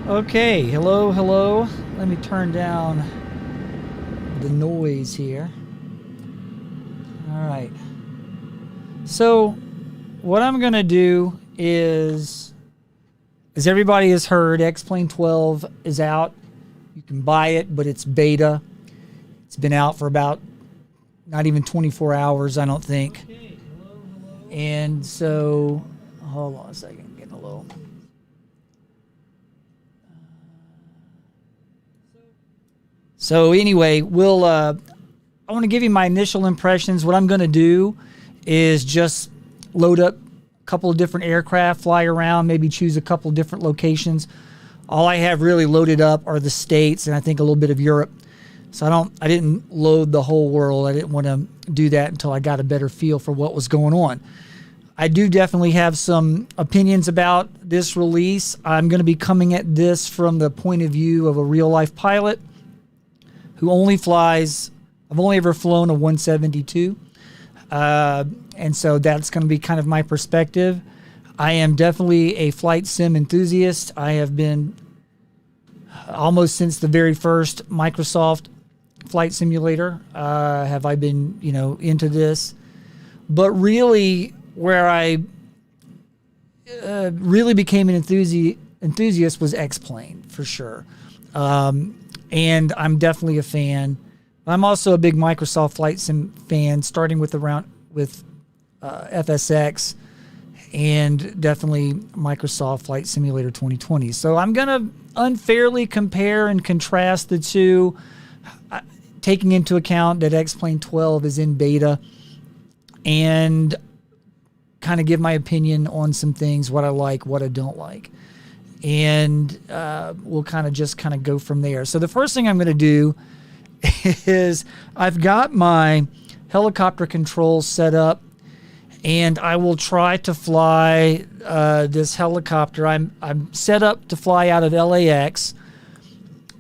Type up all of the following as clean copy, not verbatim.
Okay, hello. Let me turn down the noise here. All right. So, what I'm going to do is, as everybody has heard, XP12 is out. You can buy it, but it's beta. It's been out for about not even 24 hours, I don't think. Okay, hello. And so, hold on a second, I'm getting a little. So anyway, I want to give you my initial impressions. What I'm going to do is just load up a couple of different aircraft, fly around, maybe choose a couple of different locations. All I have really loaded up are the States and I think a little bit of Europe. So I didn't load the whole world. I didn't want to do that until I got a better feel for what was going on. I do definitely have some opinions about this release. I'm going to be coming at this from the point of view of a real life pilot who only flies. I've only ever flown a 172. And so that's going to be kind of my perspective. I am definitely a flight sim enthusiast. I have been almost since the very first Microsoft flight simulator. Have I been, into this? But really, where I really became an enthusiast was X-Plane for sure. And I'm definitely a fan. I'm also a big Microsoft Flight Sim fan, starting with FSX and definitely Microsoft Flight Simulator 2020. So I'm going to unfairly compare and contrast the two, taking into account that X-Plane 12 is in beta, and kind of give my opinion on some things, what I like, what I don't like. And we'll kind of go from there. So the first thing I'm going to do is I've got my helicopter controls set up, and I will try to fly this helicopter. I'm set up to fly out of LAX,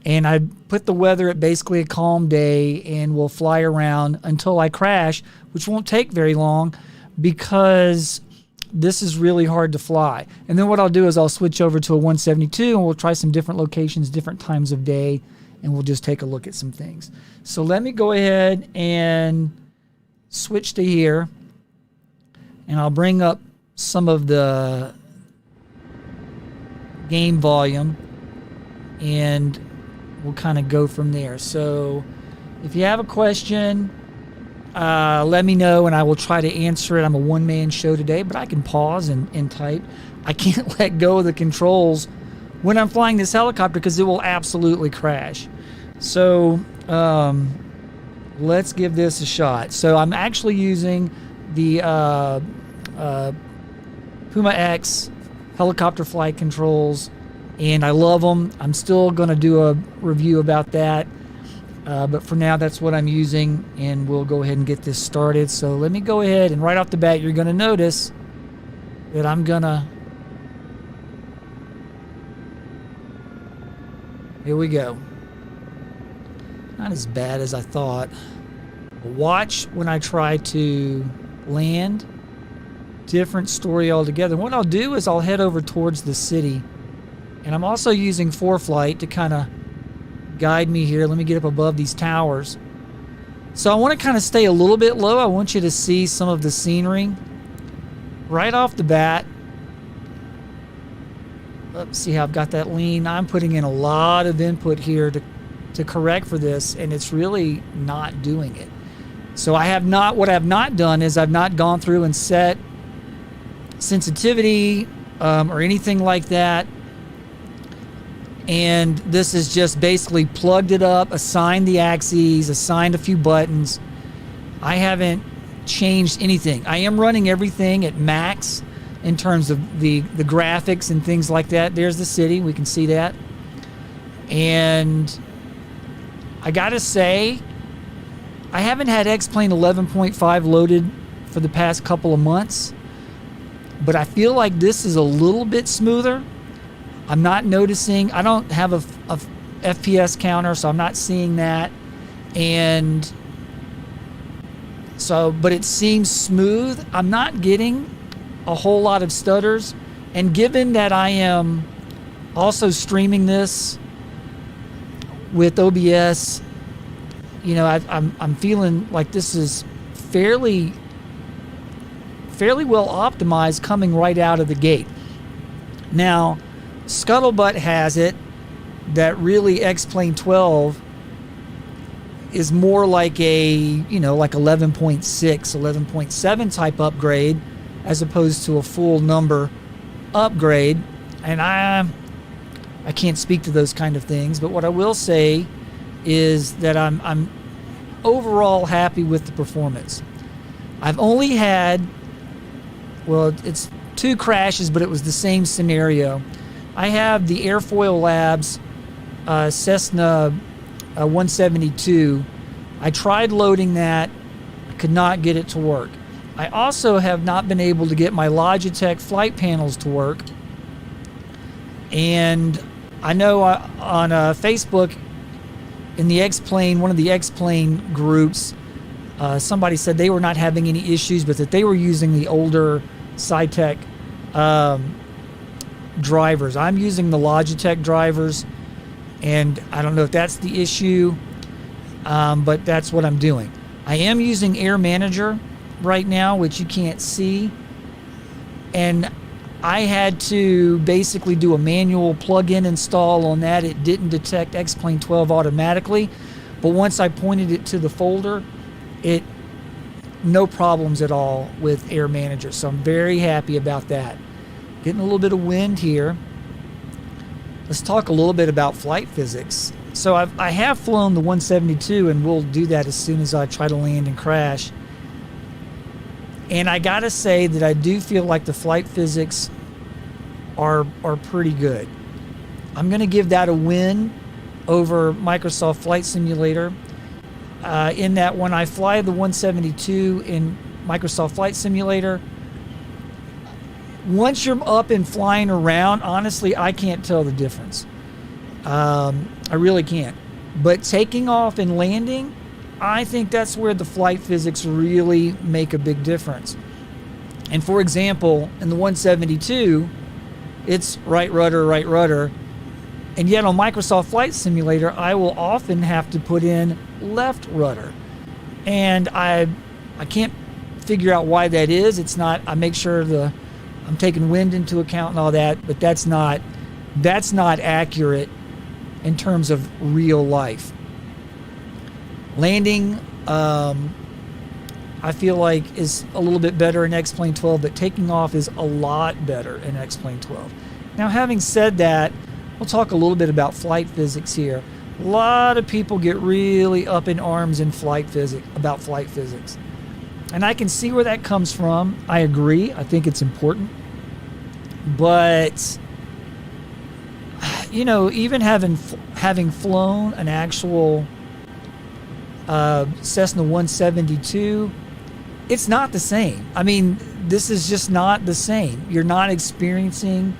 and I put the weather at basically a calm day, and we'll fly around until I crash, which won't take very long because this is really hard to fly. And then what I'll do is I'll switch over to a 172, and we'll try some different locations, different times of day, and we'll just take a look at some things. So let me go ahead and switch to here, and I'll bring up some of the game volume, and we'll kind of go from there. So if you have a question, let me know, and I will try to answer it. I'm a one-man show today, but I can pause and type. I can't let go of the controls when I'm flying this helicopter because it will absolutely crash. So let's give this a shot. So I'm actually using the Puma X helicopter flight controls, and I love them. I'm still going to do a review about that. But for now, that's what I'm using, and we'll go ahead and get this started. So let me go ahead, and right off the bat, you're going to notice that I'm going to... Here we go. Not as bad as I thought. Watch when I try to land. Different story altogether. What I'll do is I'll head over towards the city, and I'm also using ForeFlight to kind of guide me here. Let me get up above these towers. So I want to kind of stay a little bit low. I want you to see some of the scenery right off the bat. Let's see how I've got that lean. I'm putting in a lot of input here to correct for this, and it's really not doing it. So what I have not done is I've not gone through and set sensitivity or anything like that. And this is just basically plugged it up, assigned the axes, assigned a few buttons. I haven't changed anything. I am running everything at max in terms of the graphics and things like that. There's the city. We can see that. And I got to say, I haven't had X-Plane 11.5 loaded for the past couple of months, but I feel like this is a little bit smoother. I'm not noticing, I don't have a FPS counter, so I'm not seeing that. And so, but it seems smooth. I'm not getting a whole lot of stutters. And given that I am Also streaming this with OBS, I'm feeling like this is fairly well optimized coming right out of the gate. Now, Scuttlebutt has it that really XP12 is more like a, like 11.6, 11.7 type upgrade as opposed to a full number upgrade. And I can't speak to those kind of things, but what I will say is that I'm overall happy with the performance. I've only had, it's 2 crashes, but it was the same scenario. I have the Airfoil Labs Cessna 172. I tried loading that. I could not get it to work. I also have not been able to get my Logitech flight panels to work. And I know on Facebook, in the X-Plane, one of the X-Plane groups, somebody said they were not having any issues, but that they were using the older Cytec drivers. I'm using the Logitech drivers, and I don't know if that's the issue, but that's what I'm doing. I am using Air Manager right now, which you can't see, and I had to basically do a manual plug-in install on that. It didn't detect XP12 automatically, but once I pointed it to the folder, no problems at all with Air Manager. So I'm very happy about that. Getting a little bit of wind here. Let's talk a little bit about flight physics. So I have flown the 172, and we'll do that as soon as I try to land and crash. And I gotta say that I do feel like the flight physics are pretty good. I'm gonna give that a win over Microsoft Flight Simulator. In that when I fly the 172 in Microsoft Flight Simulator, once you're up and flying around, honestly, I can't tell the difference. I really can't. But taking off and landing, I think that's where the flight physics really make a big difference. And for example, in the 172, it's right rudder, and yet on Microsoft Flight Simulator, I will often have to put in left rudder. And I can't figure out why that is. It's not, I make sure I'm taking wind into account and all that, but that's not accurate in terms of real life. Landing, I feel like is a little bit better in XP12, but taking off is a lot better in XP12. Now, having said that, we'll talk a little bit about flight physics here. A lot of people get really up in arms in about flight physics. And I can see where that comes from. I agree. I think it's important. But, even having flown an actual Cessna 172, it's not the same. I mean, this is just not the same. You're not experiencing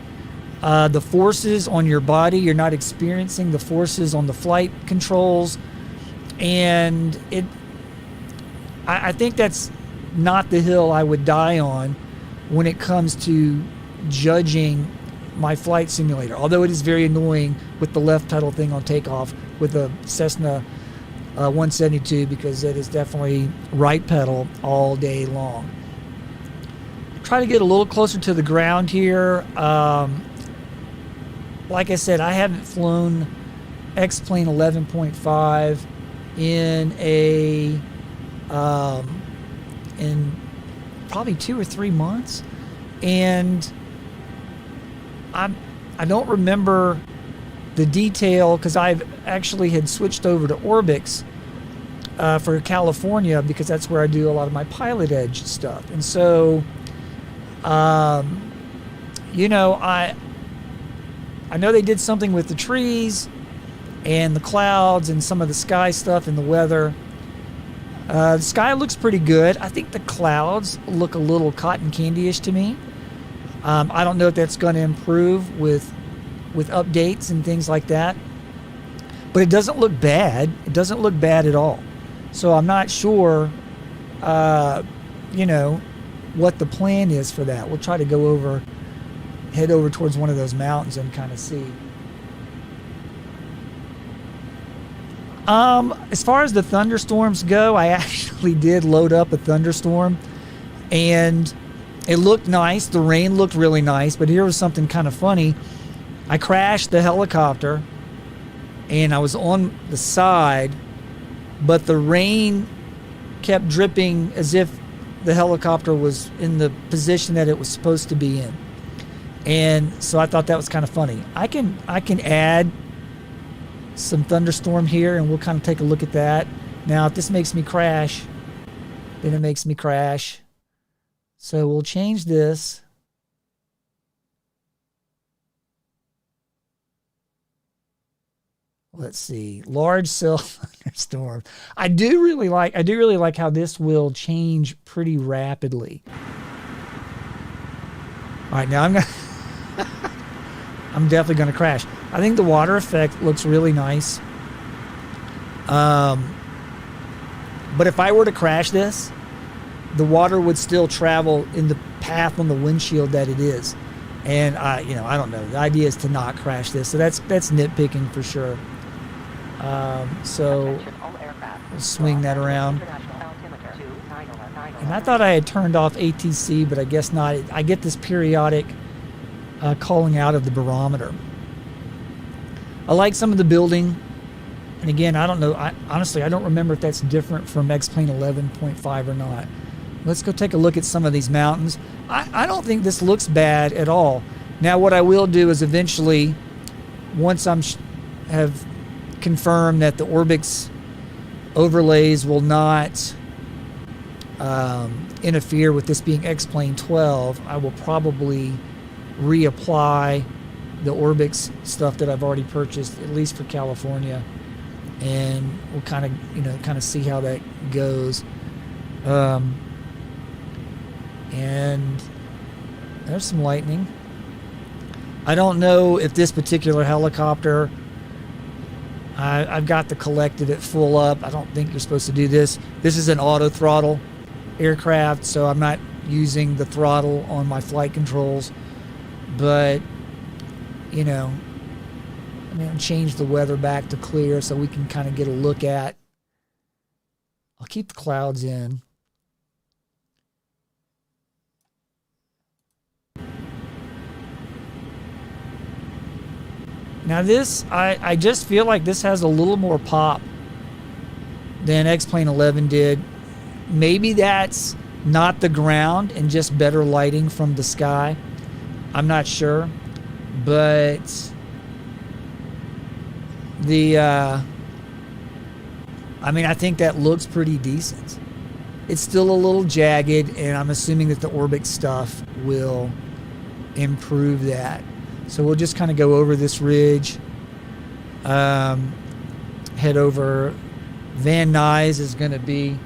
the forces on your body. You're not experiencing the forces on the flight controls. And I think that's not the hill I would die on when it comes to judging my flight simulator. Although it is very annoying with the left pedal thing on takeoff with the Cessna 172, because it is definitely right pedal all day long. Try to get a little closer to the ground here. Like I said, I haven't flown X-Plane 11.5 in probably 2 or 3 months, and I don't remember the detail, because I've actually had switched over to Orbix for California, because that's where I do a lot of my Pilot Edge stuff. And so, I know they did something with the trees and the clouds and some of the sky stuff and the weather. The sky looks pretty good. I think the clouds look a little cotton candy-ish to me. I don't know if that's going to improve with updates and things like that. But it doesn't look bad. It doesn't look bad at all. So I'm not sure, what the plan is for that. We'll try to head over towards one of those mountains and kind of see. As far as the thunderstorms go, I actually did load up a thunderstorm, and it looked nice. The rain looked really nice, but here was something kind of funny. I crashed the helicopter, and I was on the side, but the rain kept dripping as if the helicopter was in the position that it was supposed to be in. And so I thought that was kind of funny. I can add some thunderstorm here, and we'll kind of take a look at that. Now, if this makes me crash, then it makes me crash. So we'll change this. Let's see, large cell thunderstorm. I do really like how this will change pretty rapidly. All right, now I'm definitely going to crash. I think the water effect looks really nice. But if I were to crash this, the water would still travel in the path on the windshield that it is. And I don't know. The idea is to not crash this. So that's nitpicking for sure. So we'll swing that around. And I thought I had turned off ATC, but I guess not. I get this periodic calling out of the barometer. I like some of the building. And again, I don't know. Honestly, I don't remember if that's different from X-Plane 11.5 or not. Let's go take a look at some of these mountains. I don't think this looks bad at all. Now, what I will do is eventually, once have confirmed that the Orbix overlays will not interfere with this being X-Plane 12, I will probably reapply the Orbix stuff that I've already purchased, at least for California, and we'll kind of see how that goes. And there's some lightning. I don't know if this particular helicopter, I've got the collected at full up. I don't think you're supposed to do this. This is an auto throttle aircraft, so I'm not using the throttle on my flight controls. But, I'll change the weather back to clear so we can kind of get a look at. I'll keep the clouds in. Now this, I just feel like this has a little more pop than X-Plane 11 did. Maybe that's not the ground and just better lighting from the sky. I'm not sure. But I think that looks pretty decent. It's still a little jagged, and I'm assuming that the Orbix stuff will improve that. So we'll just kind of go over this ridge, head over. Van Nuys is going to be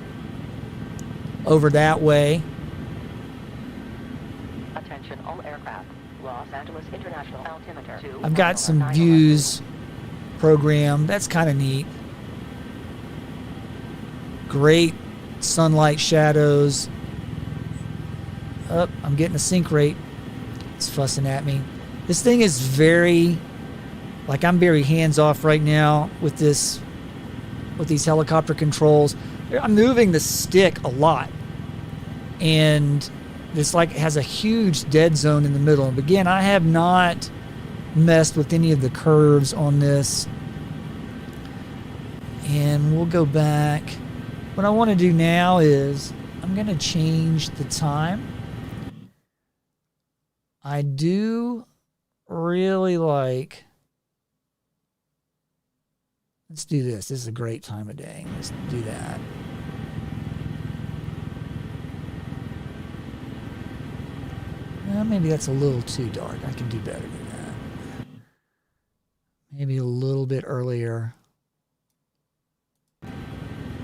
over that way. Attention all aircraft. Los Angeles International altimeter. I've got some views programmed. That's kind of neat. Great sunlight shadows. Oh, I'm getting a sync rate. It's fussing at me. This thing is I'm very hands-off right now with these helicopter controls. I'm moving the stick a lot. And this has a huge dead zone in the middle. And again, I have not messed with any of the curves on this. And we'll go back. What I want to do now is I'm going to change the time. I do really like, let's do this. This is a great time of day. Let's do that. Well, maybe that's a little too dark. I can do better than that. Maybe a little bit earlier.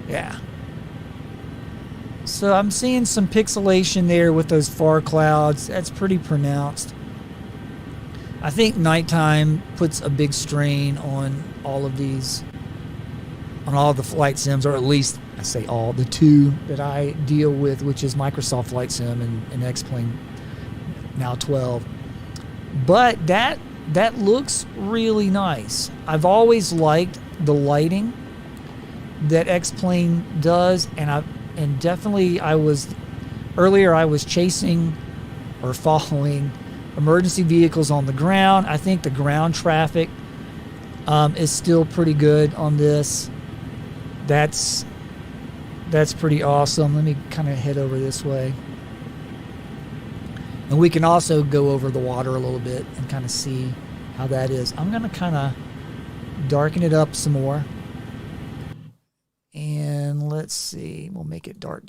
Yeah. So I'm seeing some pixelation there with those far clouds. That's pretty pronounced. I think nighttime puts a big strain on all of these, on all the flight sims, or at least I say all, the two that I deal with, which is Microsoft Flight Sim and X-Plane now 12. But that looks really nice. I've always liked the lighting that X-Plane does, and definitely I was chasing or following emergency vehicles on the ground. I think the ground traffic is still pretty good on this. That's pretty awesome. Let me kind of head over this way. And we can also go over the water a little bit and kind of see how that is. I'm going to kind of darken it up some more. And let's see. We'll make it dark.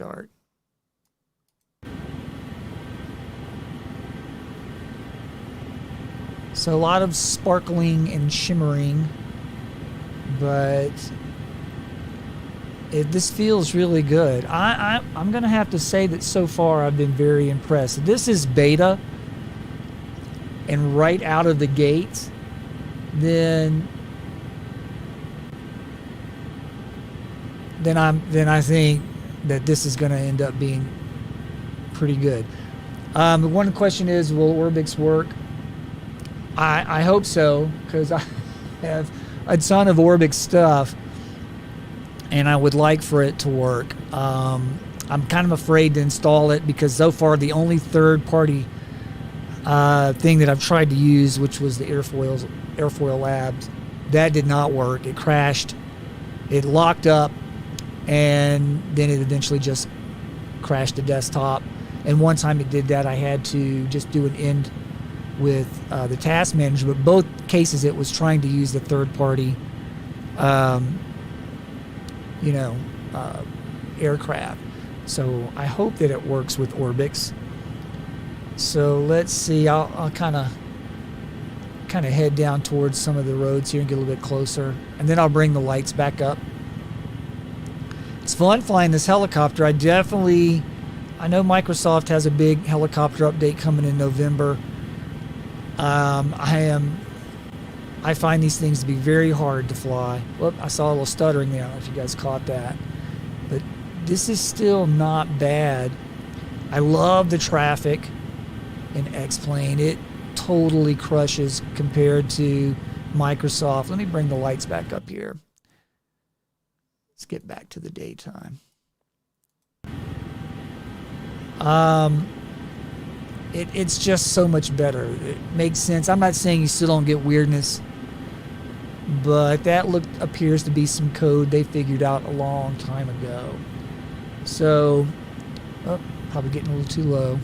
So a lot of sparkling and shimmering, but this feels really good. I'm going to have to say that so far I've been very impressed. This is beta, and right out of the gate, then I think that this is going to end up being pretty good. One question is, will Orbix work? I hope so, because I have a ton of Orbix stuff, and I would like for it to work. I'm kind of afraid to install it because so far the only third-party thing that I've tried to use, which was the Airfoil Labs, that did not work. It crashed. It locked up, and then it eventually just crashed the desktop. And one time it did that, I had to just do an end with the task manager, but both cases it was trying to use the third-party aircraft. So I hope that it works with Orbix. So let's see. I'll kind of head down towards some of the roads here and get a little bit closer, and then I'll bring the lights back up. It's fun flying this helicopter. I know Microsoft has a big helicopter update coming in November. I find these things to be very hard to fly. Whoop, I saw a little stuttering there. I don't know if you guys caught that. But this is still not bad. I love the traffic in X-Plane. It totally crushes compared to Microsoft. Let me bring the lights back up here. Let's get back to the daytime. It's just so much better. It makes sense. I'm not saying you still don't get weirdness, but that appears to be some code they figured out a long time ago. So, probably getting a little too low.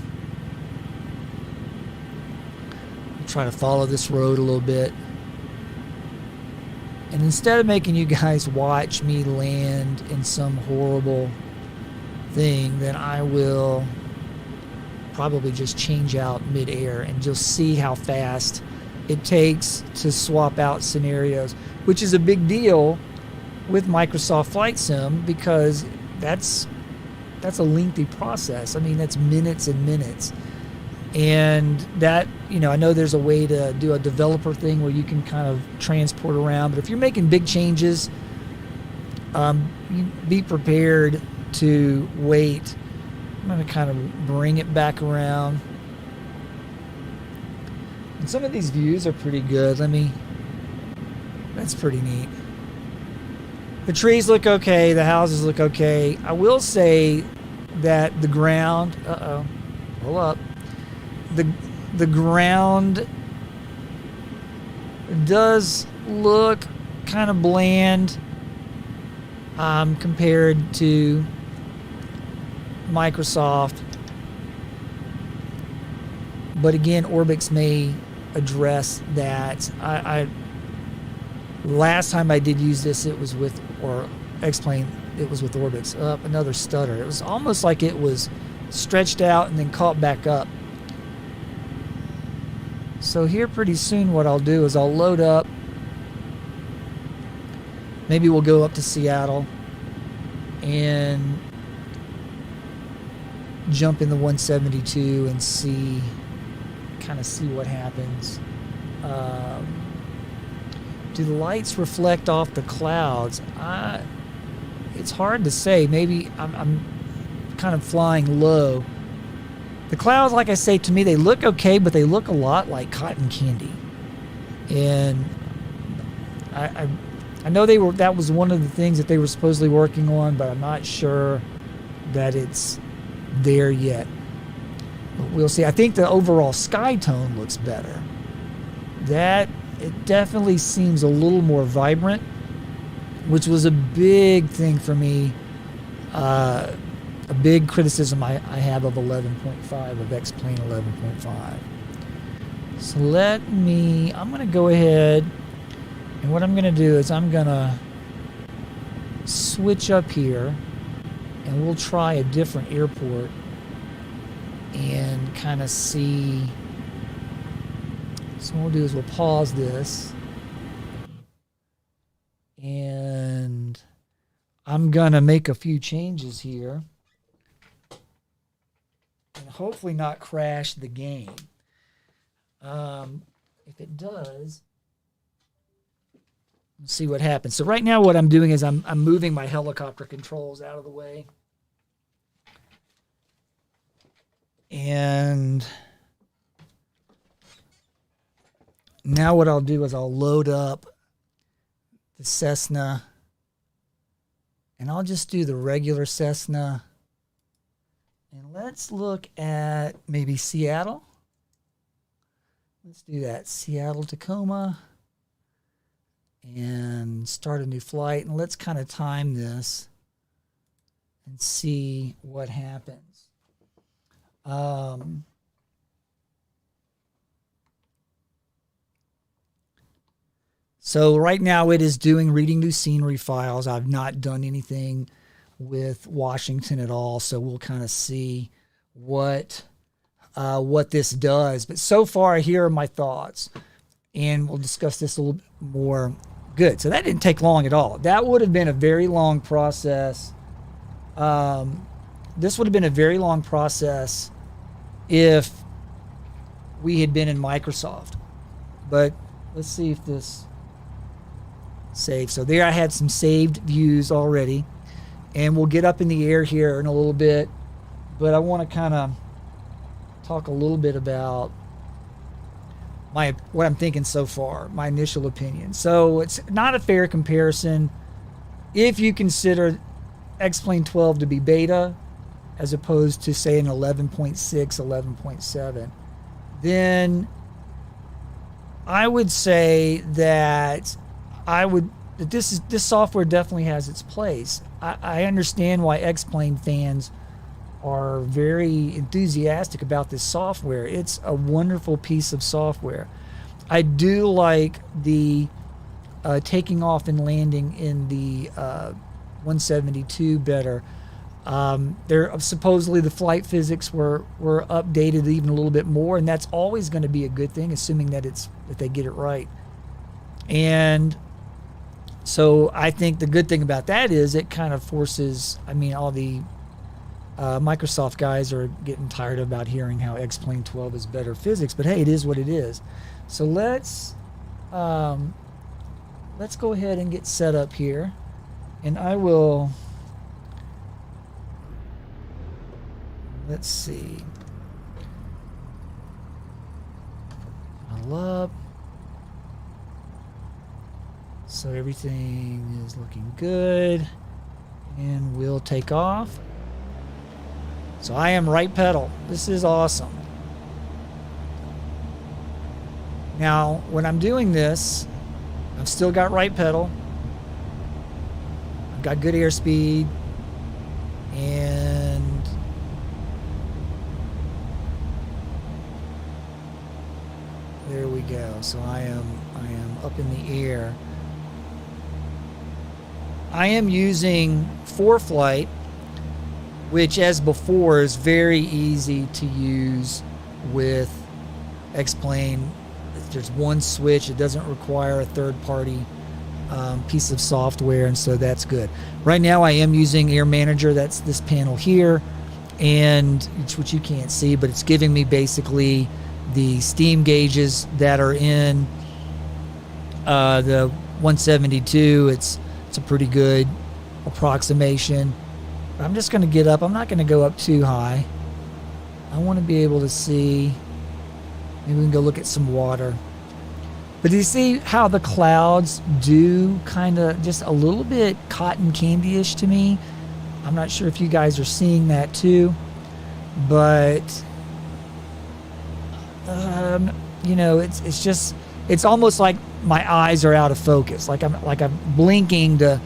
I'll try to follow this road a little bit. And instead of making you guys watch me land in some horrible thing, then I will probably just change out mid-air and just see how fast it takes to swap out scenarios, which is a big deal with Microsoft Flight Sim because that's a lengthy process. I mean, that's minutes and minutes. And that, I know there's a way to do a developer thing where you can kind of transport around, but if you're making big changes, you be prepared to wait. I'm going to kind of bring it back around. And some of these views are pretty good. That's pretty neat. The trees look okay. The houses look okay. I will say that the ground, hold up. The ground does look kind of bland compared to Microsoft, but again, Orbix may address that. Last time I did use this, it was with X-Plane. It was with Orbix. Another stutter. It was almost like it was stretched out and then caught back up. So here, pretty soon, what I'll do is I'll load up. Maybe we'll go up to Seattle and jump in the 172 and see what happens. Do the lights reflect off the clouds? It's hard to say. Maybe I'm kind of flying low. The clouds, like I say, to me, they look okay, but they look a lot like cotton candy. And I know that was one of the things that they were supposedly working on, but I'm not sure that it's there yet. But we'll see. I think the overall sky tone looks better. It definitely seems a little more vibrant, which was a big thing for me. A big criticism I have of 11.5, of X-Plane 11.5. So I'm going to go ahead, and what I'm going to do is I'm going to switch up here, and we'll try a different airport and kind of see. So what we'll do is we'll pause this, and I'm going to make a few changes here and hopefully not crash the game. If it does, let's see what happens. So right now what I'm doing is I'm moving my helicopter controls out of the way. And now what I'll do is I'll load up the Cessna, and I'll just do the regular Cessna. And let's look at maybe Seattle. Let's do that. Seattle, Tacoma. And start a new flight. And let's kind of time this and see what happens. So right now it is reading new scenery files. I've not done anything with Washington at all, so we'll kind of see what this does. But so far, here are my thoughts, and we'll discuss this a little bit more. Good. So that didn't take long at all. That would have been a very long process. This would have been a very long process if we had been in Microsoft. But let's see if this saves. So there I had some saved views already. And we'll get up in the air here in a little bit. But I want to kind of talk a little bit about what I'm thinking so far, my initial opinion. So it's not a fair comparison if you consider X-Plane 12 to be beta as opposed to, say, an 11.6, 11.7. Then I would say that this software definitely has its place. I understand why X-Plane fans are very enthusiastic about this software. It's a wonderful piece of software. I do like the taking off and landing in the 172 better. Supposedly the flight physics were updated even a little bit more, and that's always going to be a good thing, assuming that they get it right. And so I think the good thing about that is it kind of forces, all the Microsoft guys are getting tired about hearing how X-Plane 12 is better physics, but hey, it is what it is. So let's go ahead and get set up here, and I will, let's see, I'll up. So everything is looking good, and we'll take off. So I am right pedal. This is awesome. Now, when I'm doing this, I've still got right pedal. I've got good airspeed, and there we go. So I am up in the air. I am using ForeFlight, which, as before, is very easy to use with X-Plane. There's one switch. It doesn't require a third-party piece of software, and so that's good. Right now, I am using Air Manager. That's this panel here, and which you can't see, but it's giving me basically the steam gauges that are in the 172. It's a pretty good approximation. I'm just going to get up. I'm not going to go up too high. I want to be able to see. Maybe we can go look at some water. But do you see how the clouds do kind of just a little bit cotton candy-ish to me? I'm not sure if you guys are seeing that too, but you know, it's just, it's almost like my eyes are out of focus, like I'm blinking to,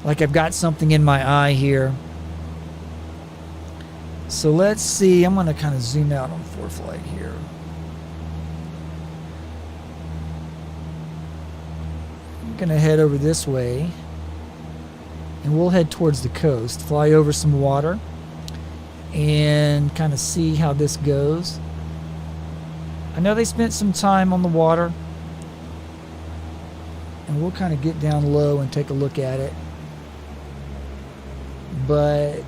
like I've got something in my eye here. So let's see, I'm going to kind of zoom out on ForeFlight here. I'm going to head over this way, and we'll head towards the coast, fly over some water, and kind of see how this goes. I know they spent some time on the water, and we'll kind of get down low and take a look at it. But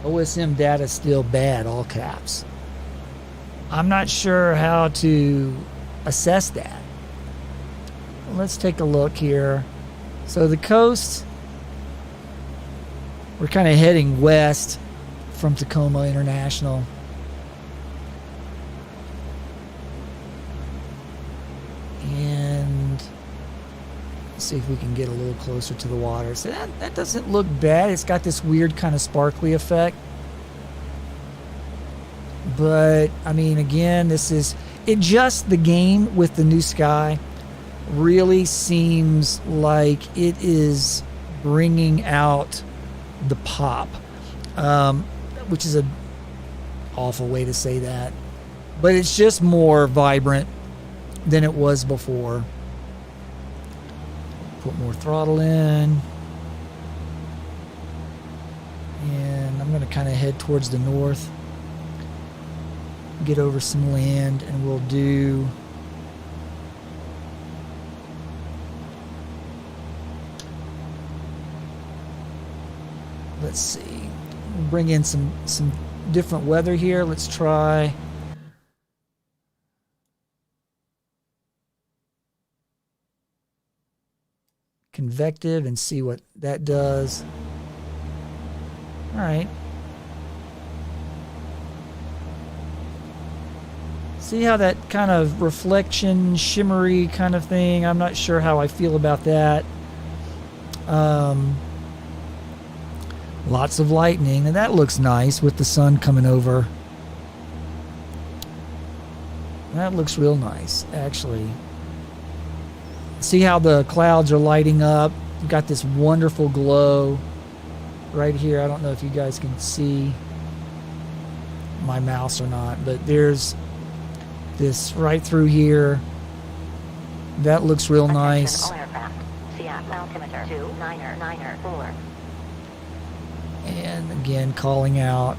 OSM data is still bad, all caps. I'm not sure how to assess that. Let's take a look here. So the coast, we're kind of heading west from Tacoma International. And let's see if we can get a little closer to the water. So that doesn't look bad. It's got this weird kind of sparkly effect. But, I mean, again, this is... It just, the game with the new sky really seems like it is bringing out the pop. Which is an awful way to say that. But it's just more vibrant than it was before. Put more throttle in. And I'm going to kind of head towards the north. Get over some land, and we'll do... Let's see. We'll bring in some different weather here. Let's try... convective and see what that does. All right. See how that kind of reflection, shimmery kind of thing, I'm not sure how I feel about that. Lots of lightning, and that looks nice with the sun coming over. That looks real nice, actually. See how the clouds are lighting up. You've got this wonderful glow right here. I don't know if you guys can see my mouse or not, but there's this right through here. That looks real nice. All aircraft. CF altimeter 29994. And again, calling out.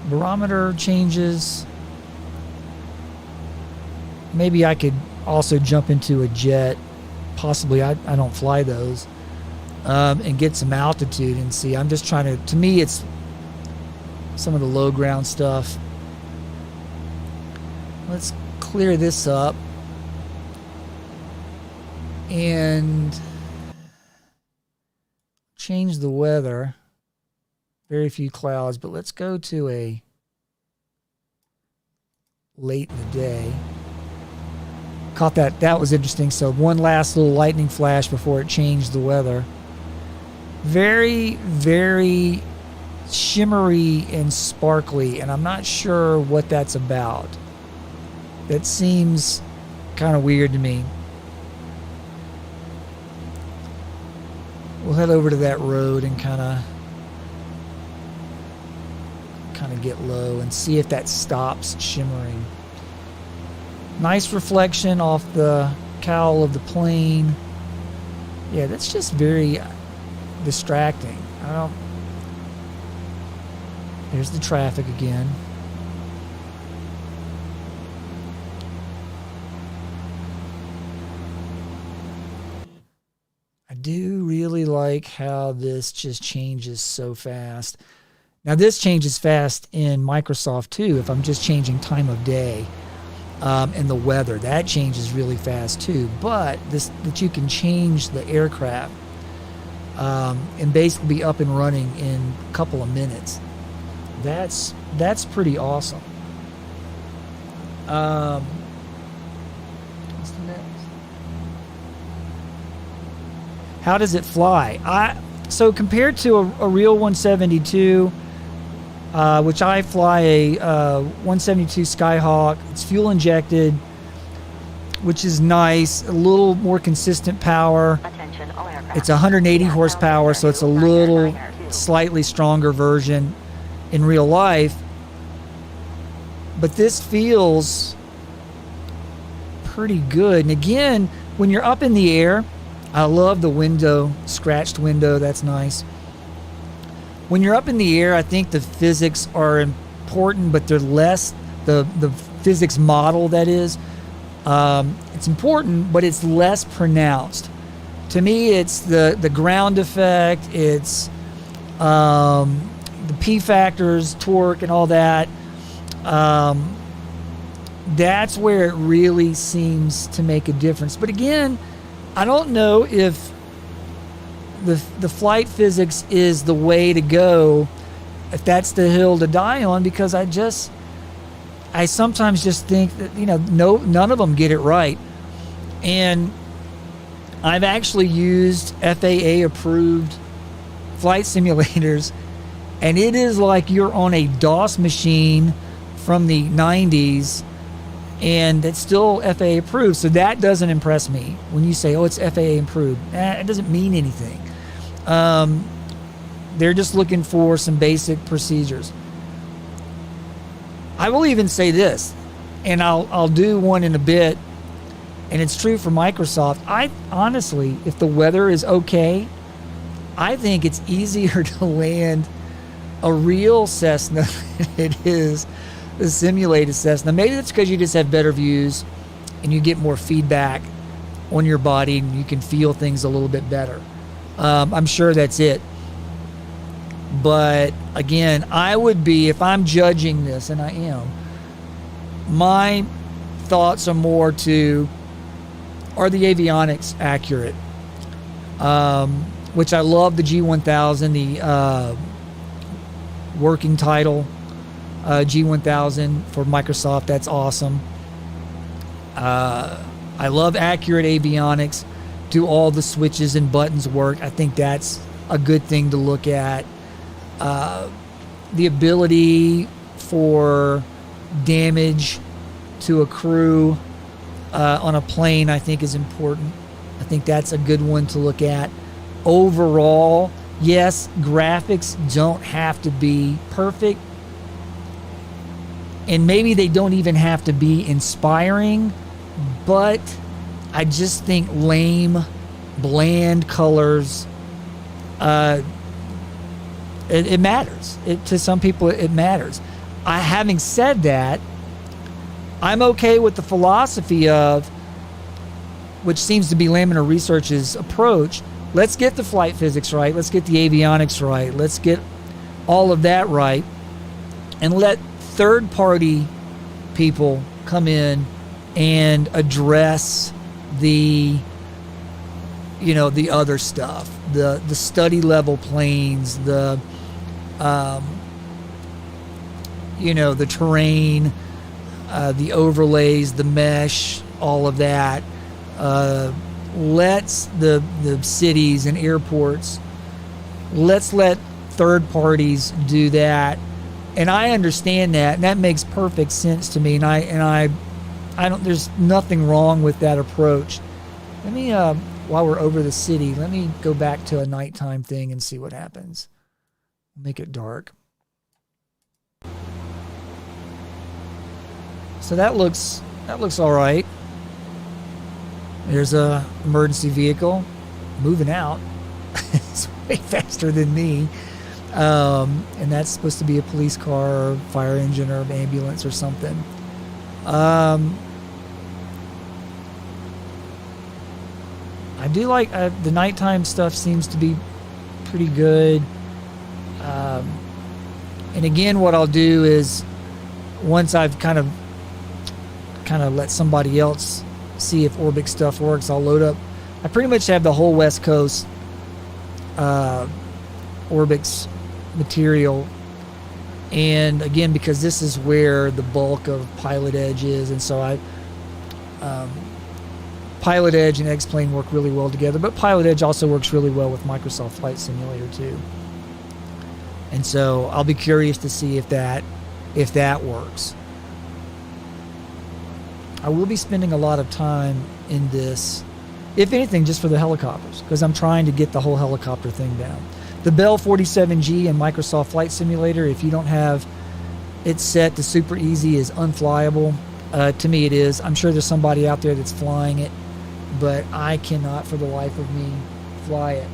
Barometer changes. Maybe I could also jump into a jet, possibly. I don't fly those, and get some altitude and see. I'm just trying to me it's some of the low ground stuff. Let's clear this up and change the weather. Very few clouds, but let's go to a late in the day. Caught that. That was interesting. So one last little lightning flash before it changed the weather. Very, very shimmery and sparkly, and I'm not sure what that's about. That seems kind of weird to me. We'll head over to that road and kind of get low and see if that stops shimmering. Nice reflection off the cowl of the plane. Yeah, that's just very distracting. There's the traffic again. I do really like how this just changes so fast. Now this changes fast in Microsoft too, if I'm just changing time of day. And the weather, that changes really fast too. But that you can change the aircraft and basically be up and running in a couple of minutes. That's pretty awesome. What's the next? How does it fly? So compared to a real 172, which I fly a 172 Skyhawk, it's fuel injected, which is nice, a little more consistent power. Attention, all aircraft. It's 180 horsepower, so it's a little slightly stronger version in real life. But this feels pretty good. And again, when you're up in the air, I love the window, scratched window, that's nice. When you're up in the air, I think the physics are important, but they're less, the physics model, that is. It's important, but it's less pronounced. To me, it's the ground effect, it's the P factors, torque, and all that. That's where it really seems to make a difference. But again, I don't know if the flight physics is the way to go, if that's the hill to die on, because I sometimes just think that, none of them get it right. And I've actually used FAA approved flight simulators, and it is like you're on a DOS machine from the 90s, and it's still FAA approved. So that doesn't impress me. When you say, oh, it's FAA approved, it doesn't mean anything. They're just looking for some basic procedures. I will even say this, and I'll do one in a bit, and it's true for Microsoft. I honestly, if the weather is okay, I think it's easier to land a real Cessna than it is a simulated Cessna. Maybe that's because you just have better views and you get more feedback on your body and you can feel things a little bit better. I'm sure that's it. But again, I would be, if I'm judging this, and I am, my thoughts are more to, are the avionics accurate? Which I love the G1000, the working title G1000 for Microsoft. That's awesome. I love accurate avionics. Do all the switches and buttons work? I think that's a good thing to look at. The ability for damage to accrue on a plane, I think, is important. I think that's a good one to look at. Overall, yes, graphics don't have to be perfect, and maybe they don't even have to be inspiring, but I just think lame, bland colors, it matters. To some people, it matters. Having said that, I'm okay with the philosophy of, which seems to be Laminar Research's approach, let's get the flight physics right, let's get the avionics right, let's get all of that right, and let third-party people come in and address the other stuff, the study level planes, the terrain, the overlays, the mesh, all of that. Let's the cities and airports, let's let third parties do that. And I understand that, and that makes perfect sense to me. And I don't. There's nothing wrong with that approach. Let me, while we're over the city, let me go back to a nighttime thing and see what happens. Make it dark. So that looks all right. There's a emergency vehicle moving out. It's way faster than me. And that's supposed to be a police car or fire engine or ambulance or something. I do like the nighttime stuff. Seems to be pretty good. And again, what I'll do is, once I've kind of let somebody else see if Orbic stuff works, I'll load up. I pretty much have the whole West Coast Orbix material. And again, because this is where the bulk of Pilot Edge is, and so Pilot Edge and X-Plane work really well together, but Pilot Edge also works really well with Microsoft Flight Simulator too. And so I'll be curious to see if that works. I will be spending a lot of time in this, if anything, just for the helicopters, because I'm trying to get the whole helicopter thing down. The Bell 47G and Microsoft Flight Simulator, if you don't have it set to super easy, is unflyable. To me it is. I'm sure there's somebody out there that's flying it, but I cannot for the life of me fly it.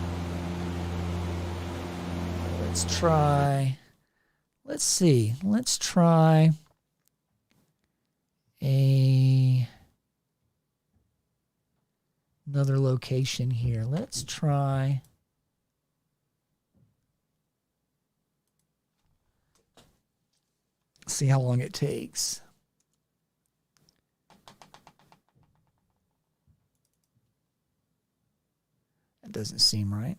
Let's try another location here. Let's try see how long it takes. That doesn't seem right.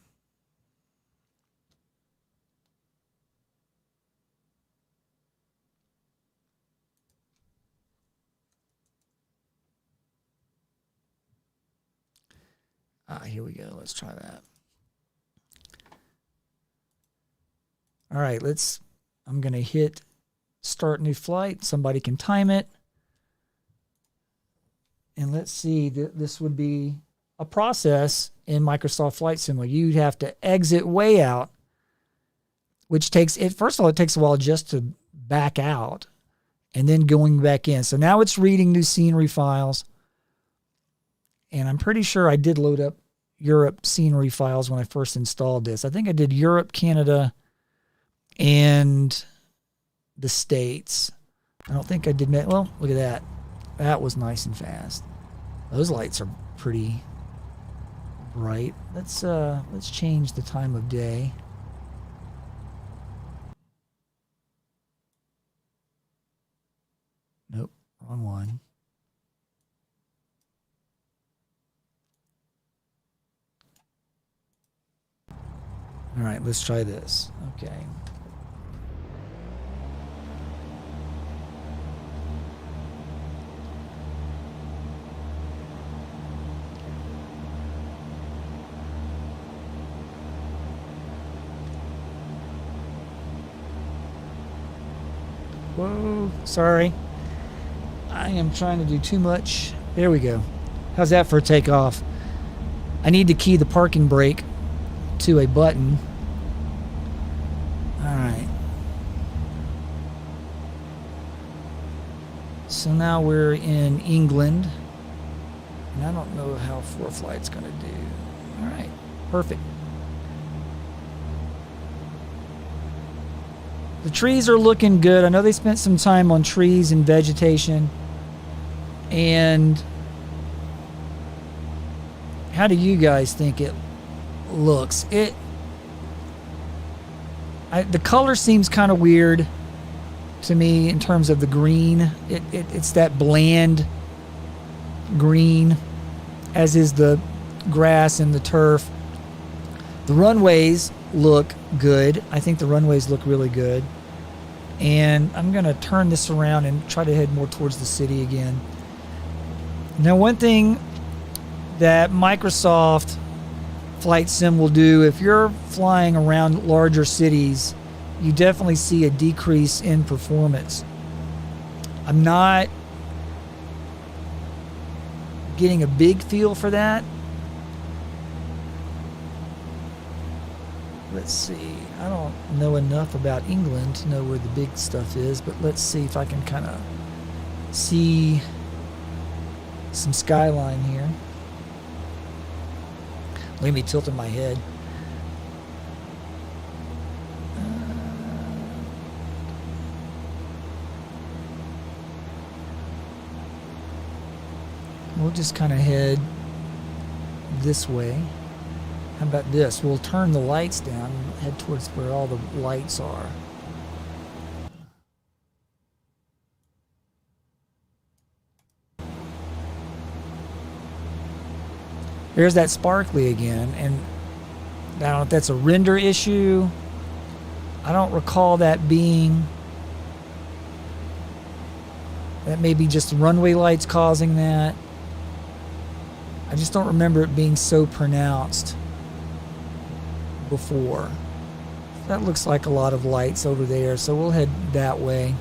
Here we go. Let's try that. All right, I'm going to hit start new flight. Somebody can time it. And let's see, this would be a process in Microsoft Flight Simulator. You'd have to exit way out, which first of all, it takes a while just to back out and then going back in. So now it's reading new scenery files. And I'm pretty sure I did load up Europe scenery files when I first installed this. I think I did Europe, Canada, and the States. I don't think I did. Well, look at that. That was nice and fast. Those lights are pretty bright. Let's change the time of day. Nope, wrong one. All right, let's try this. Okay. Whoa, sorry. I am trying to do too much. There we go. How's that for a takeoff? I need to key the parking brake to a button. All right. So now we're in England. And I don't know how ForeFlight's going to do. All right, perfect. The trees are looking good. I know they spent some time on trees and vegetation. And how do you guys think it looks? The color seems kind of weird to me in terms of the green. It's that bland green, as is the grass and the turf. The runways look good. I think the runways look really good. And I'm going to turn this around and try to head more towards the city again. Now, one thing that Microsoft Flight Sim will do, if you're flying around larger cities, you definitely see a decrease in performance. I'm not getting a big feel for that. Let's see. I don't know enough about England to know where the big stuff is, but let's see if I can kind of see some skyline here. Look at me tilting my head. We'll just kind of head this way. How about this? We'll turn the lights down and head towards where all the lights are. There's that sparkly again, and I don't know if that's a render issue. I don't recall that being. That may be just the runway lights causing that. I just don't remember it being so pronounced before. That looks like a lot of lights over there, so we'll head that way.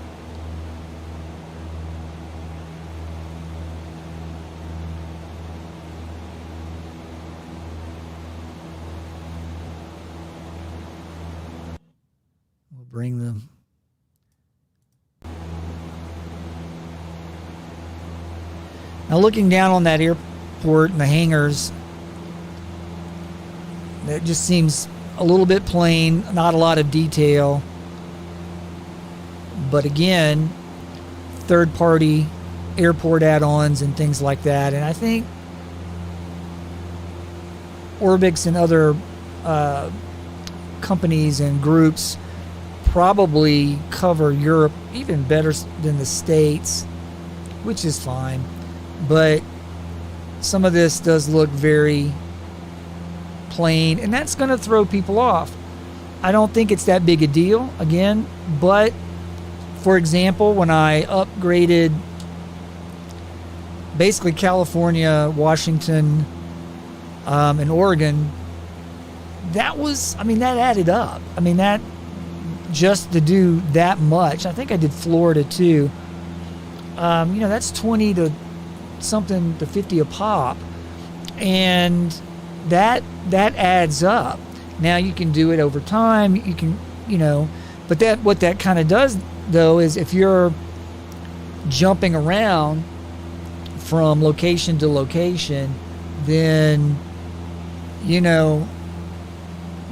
We'll bring them. Now looking down on that airport and the hangars, that just seems a little bit plain, not a lot of detail. But again, third-party airport add-ons and things like that. And I think Orbix and other companies and groups probably cover Europe even better than the States, which is fine. But some of this does look very plain, and that's going to throw people off. I don't think it's that big a deal, again, but for example, when I upgraded basically California, Washington, and Oregon, that was, I mean, that added up. I mean, that just to do that much. I think I did Florida too. That's 20 to something to 50 a pop, and that adds up. Now you can do it over time, you can, but that, what that kind of does though is if you're jumping around from location to location, then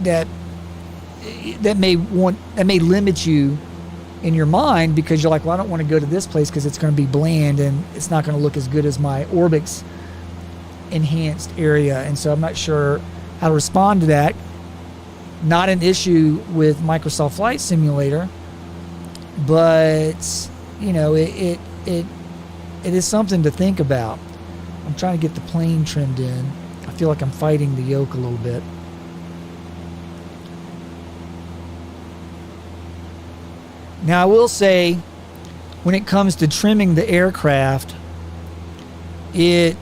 that may limit you in your mind, because you're like, well, I don't want to go to this place because it's going to be bland and it's not going to look as good as my Orbix enhanced area. And so I'm not sure how to respond to that. Not an issue with Microsoft Flight Simulator, but it is something to think about. I'm trying to get the plane trimmed in. I feel like I'm fighting the yoke a little bit. Now, I will say, when it comes to trimming the aircraft, it's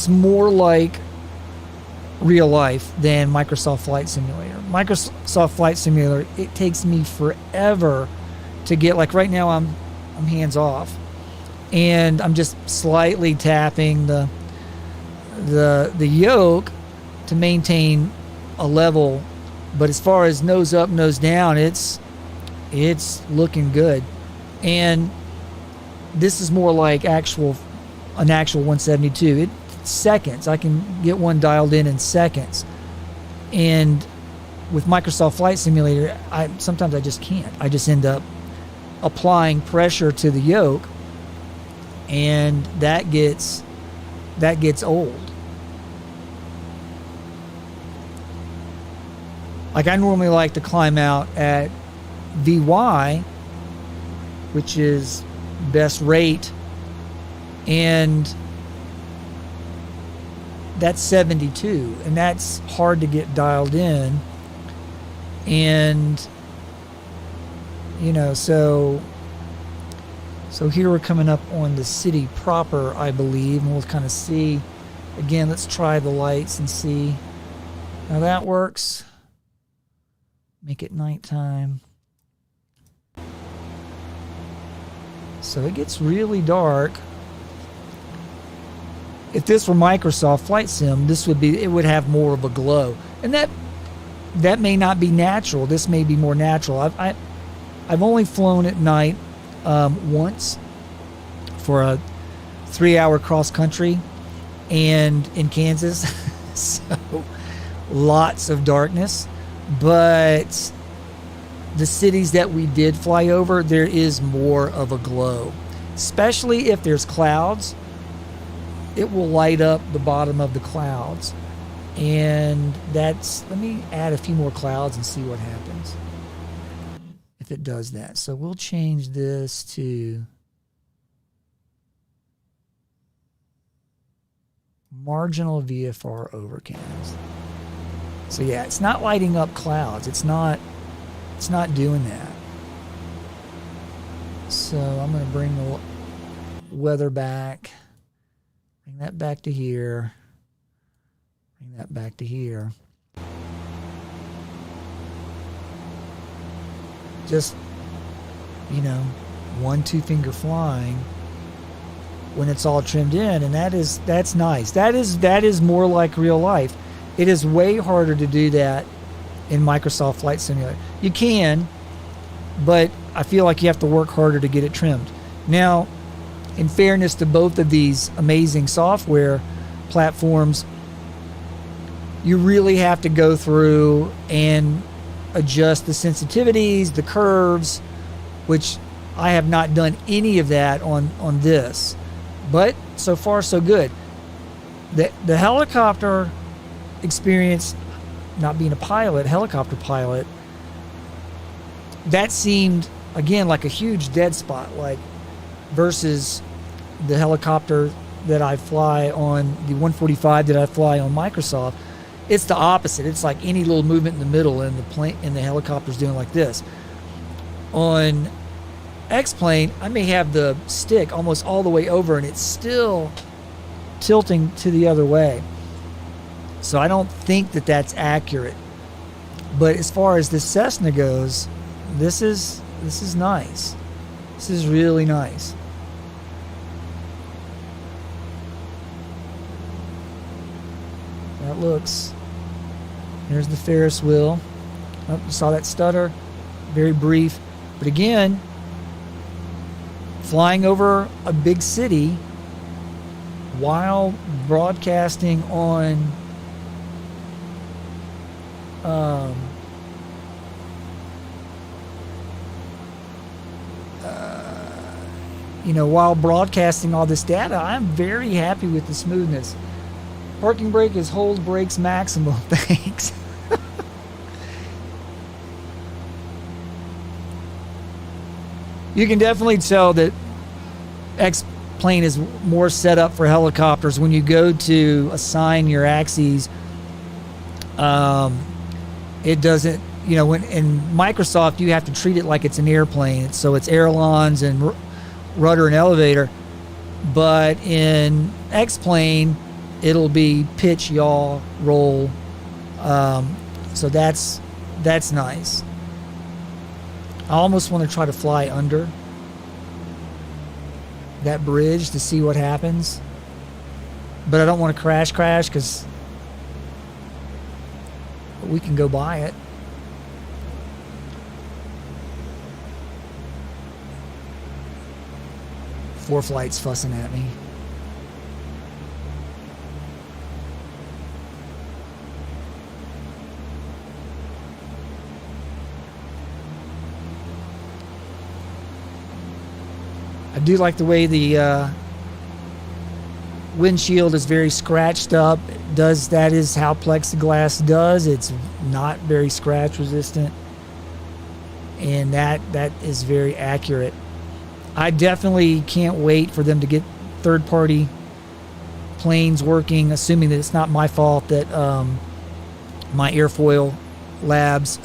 more like real life than Microsoft Flight Simulator. Microsoft Flight Simulator, it takes me forever to get, like right now I'm hands off, and I'm just slightly tapping the yoke to maintain a level, but as far as nose up, nose down, it's looking good. And this is more like an actual 172. It's seconds. I can get one dialed in seconds. And with Microsoft Flight Simulator, sometimes I just can't. I just end up applying pressure to the yoke, and that gets old. Like, I normally like to climb out at VY, which is best rate, and that's 72, and that's hard to get dialed in. And so here we're coming up on the city proper, I believe, and we'll kind of see again. Let's try the lights and see how that works. Make it nighttime. So it gets really dark. If this were Microsoft Flight Sim, it would have more of a glow, and that may not be natural. This may be more natural. I've only flown at night once for a 3-hour cross country, and in Kansas, so lots of darkness. But the cities that we did fly over, there is more of a glow, especially if there's clouds. It will light up the bottom of the clouds, and let me add a few more clouds and see what happens if it does that. So we'll change this to marginal VFR overcast. So yeah, it's not lighting up clouds. It's not doing that. So I'm going to bring the weather back. Bring that back to here. Bring that back to here. Just, 1-2 finger flying when it's all trimmed in, and that's nice. That is more like real life. It is way harder to do that in Microsoft Flight Simulator. You can, but I feel like you have to work harder to get it trimmed. Now, in fairness to both of these amazing software platforms, you really have to go through and adjust the sensitivities, the curves, which I have not done any of that on this. But so far, so good. The helicopter experience, not being a pilot, helicopter pilot, that seemed, again, like a huge dead spot, like versus the helicopter that I fly on, the 145 that I fly on Microsoft. It's the opposite. It's like any little movement in the middle and the helicopter's doing like this. On X-Plane, I may have the stick almost all the way over and it's still tilting to the other way. So I don't think that that's accurate. But as far as this Cessna goes, this is nice. This is really nice. That looks. There's the Ferris wheel. Oh, you saw that stutter? Very brief. But again, flying over a big city while broadcasting on while broadcasting all this data, I'm very happy with the smoothness. Parking brake is hold brakes maximum. Thanks. You can definitely tell that X-Plane is more set up for helicopters. When you go to assign your axes, it doesn't, when in Microsoft, you have to treat it like it's an airplane. So it's ailerons and rudder and elevator. But in X-Plane, it'll be pitch, yaw, roll. So that's nice. I almost want to try to fly under that bridge to see what happens. But I don't want to crash because we can go by it. ForeFlight's fussing at me. I do like the way the windshield is very scratched up. That is how plexiglass does. It's not very scratch resistant, and that is very accurate. I definitely can't wait for them to get third-party planes working, assuming that it's not my fault that my airfoil labs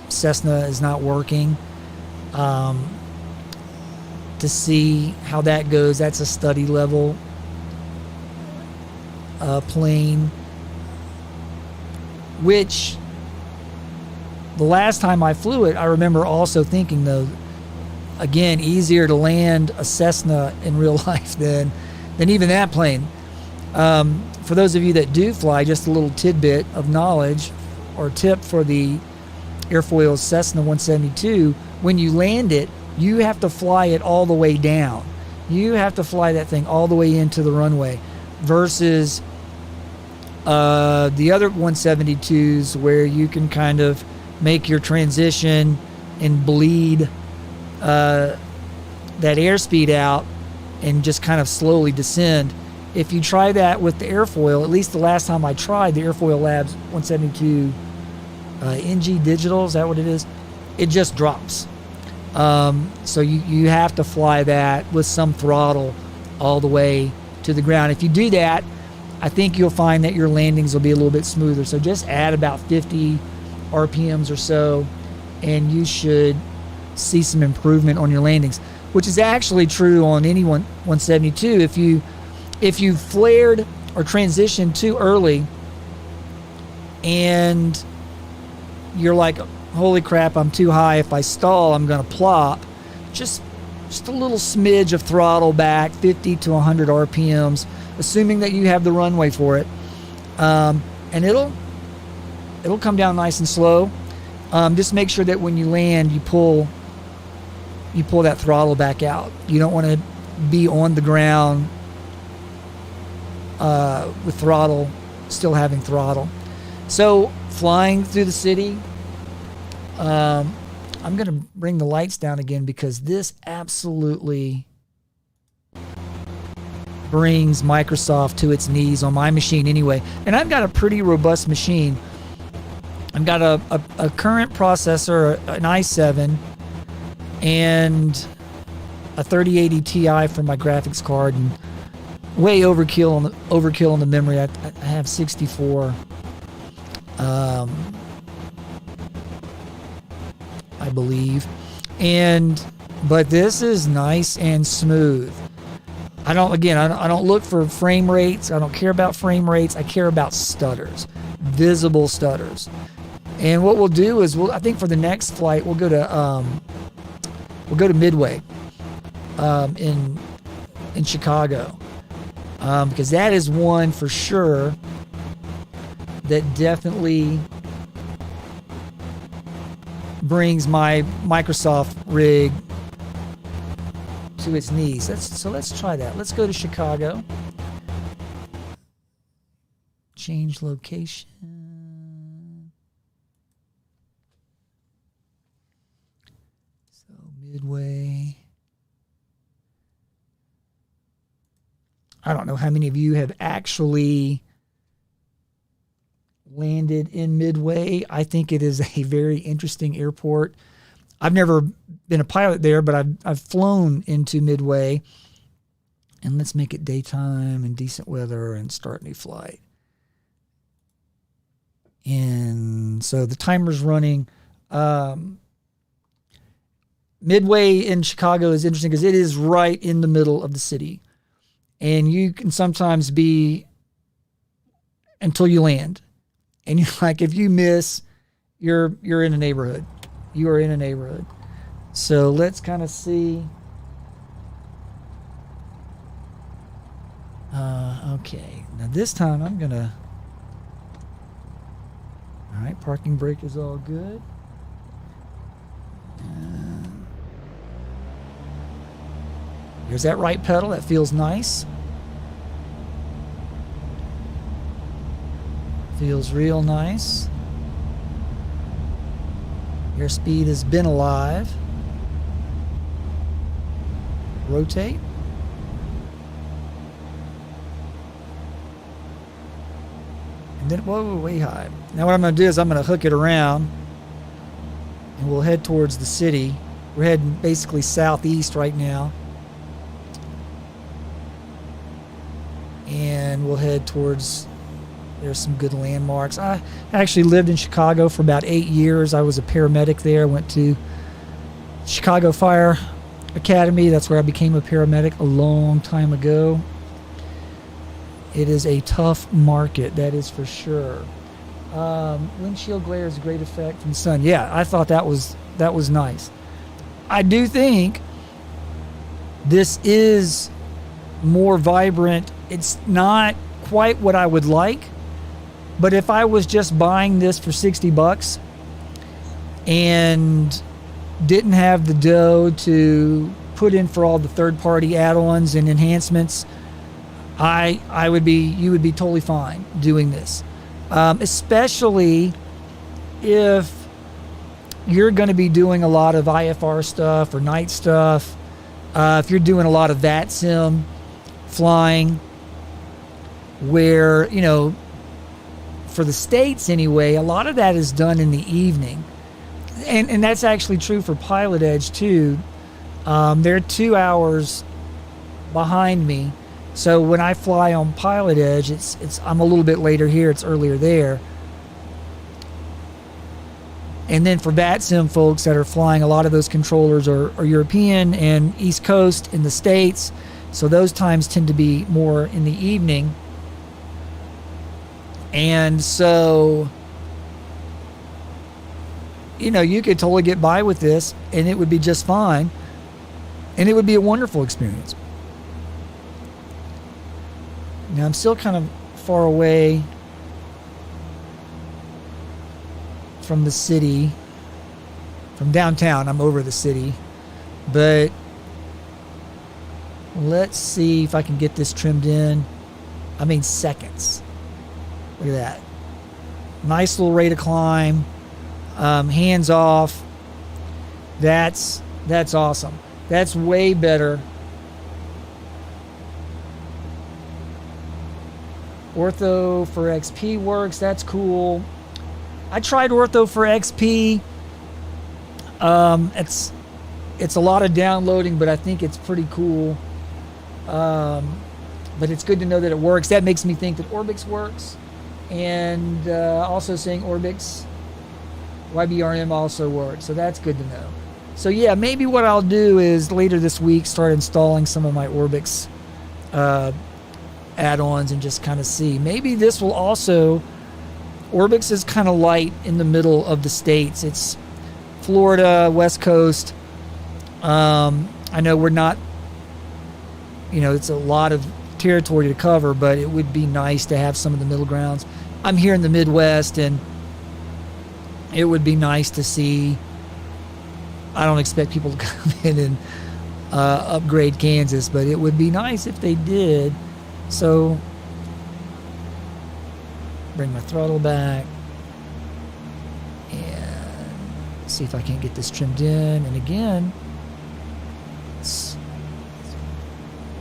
Cessna is not working. To see how that goes. That's a study level plane, which the last time I flew it, I remember also thinking, though, again, easier to land a Cessna in real life than even that plane. For those of you that do fly, just a little tidbit of knowledge or tip for the airfoil Cessna 172, when you land it, you have to fly it all the way down. You have to fly that thing all the way into the runway versus the other 172s where you can kind of make your transition and bleed that airspeed out and just kind of slowly descend. If you try that with the airfoil, at least the last time I tried the Airfoil Labs 172 NG Digital, is that what it is? It just drops. So you have to fly that with some throttle all the way to the ground. If you do that, I think you'll find that your landings will be a little bit smoother. So just add about 50 RPMs or so, and you should see some improvement on your landings, which is actually true on any 172. If you flared or transitioned too early and you're like, holy crap, I'm too high, if I stall, I'm going to plop, just a little smidge of throttle back, 50 to 100 RPMs, assuming that you have the runway for it, and it'll come down nice and slow. Just make sure that when you land, you pull that throttle back out. You don't want to be on the ground with throttle, still having throttle. So flying through the city, I'm going to bring the lights down again because this absolutely brings Microsoft to its knees on my machine anyway. And I've got a pretty robust machine. I've got a current processor, an i7, and a 3080 Ti for my graphics card, and way overkill on the memory. I have 64. I believe, but this is nice and smooth. I don't look for frame rates. I don't care about frame rates. I care about stutters, visible stutters. And what we'll do is I think for the next flight we'll go to Midway in Chicago, because that is one for sure that definitely brings my Microsoft rig to its knees. Let's try that. Let's go to Chicago. Change location. So Midway. I don't know how many of you have actually landed in Midway. I think it is a very interesting airport. I've never been a pilot there, but I've flown into Midway. And let's make it daytime and decent weather and start a new flight. And so the timer's running. Midway in Chicago is interesting because it is right in the middle of the city. And you can sometimes be until you land. And you're like, if you miss, you're in a neighborhood. You are in a neighborhood. So let's kind of see. Okay. Now this time I'm going to... All right, parking brake is all good. Here's that right pedal. That feels nice. Feels real nice. Airspeed has been alive. Rotate. And then, whoa, way high. Now what I'm going to do is I'm going to hook it around and we'll head towards the city. We're heading basically southeast right now. And we'll head towards... There's some good landmarks. I actually lived in Chicago for about 8 years. I was a paramedic there. Went to Chicago Fire Academy. That's where I became a paramedic a long time ago. It is a tough market, that is for sure. Windshield glare is a great effect from the sun. Yeah, I thought that was nice. I do think this is more vibrant. It's not quite what I would like. But if I was just buying this for $60 and didn't have the dough to put in for all the third-party add-ons and enhancements, you would be totally fine doing this. Especially if you're going to be doing a lot of IFR stuff or night stuff. If you're doing a lot of VAT sim flying, where, for the States anyway, a lot of that is done in the evening. And that's actually true for Pilot Edge too. They're 2 hours behind me. So when I fly on Pilot Edge, I'm a little bit later here, it's earlier there. And then for VATSIM folks that are flying, a lot of those controllers are European and East Coast in the States. So those times tend to be more in the evening. And so, you know, you could totally get by with this and it would be just fine. And it would be a wonderful experience. Now I'm still kind of far away from the city, from downtown. I'm over the city, but let's see if I can get this trimmed in. I mean seconds. Look at that. Nice little rate of climb. Hands off. That's awesome. That's way better. Ortho for XP works. That's cool. I tried Ortho for XP. It's a lot of downloading, but I think it's pretty cool. But it's good to know that it works. That makes me think that Orbix works. And also saying Orbix YBRM also works. So that's good to know. So yeah, maybe what I'll do is later this week start installing some of my Orbix add-ons and just kind of see. Maybe this will also... Orbix is kind of light in the middle of the states. It's Florida, West Coast. I know we're not, you know, it's a lot of territory to cover, but it would be nice to have some of the middle grounds. I'm here in the Midwest, and it would be nice to see. I don't expect people to come in and upgrade Kansas, but it would be nice if they did. So bring my throttle back and see if I can't get this trimmed in. And again,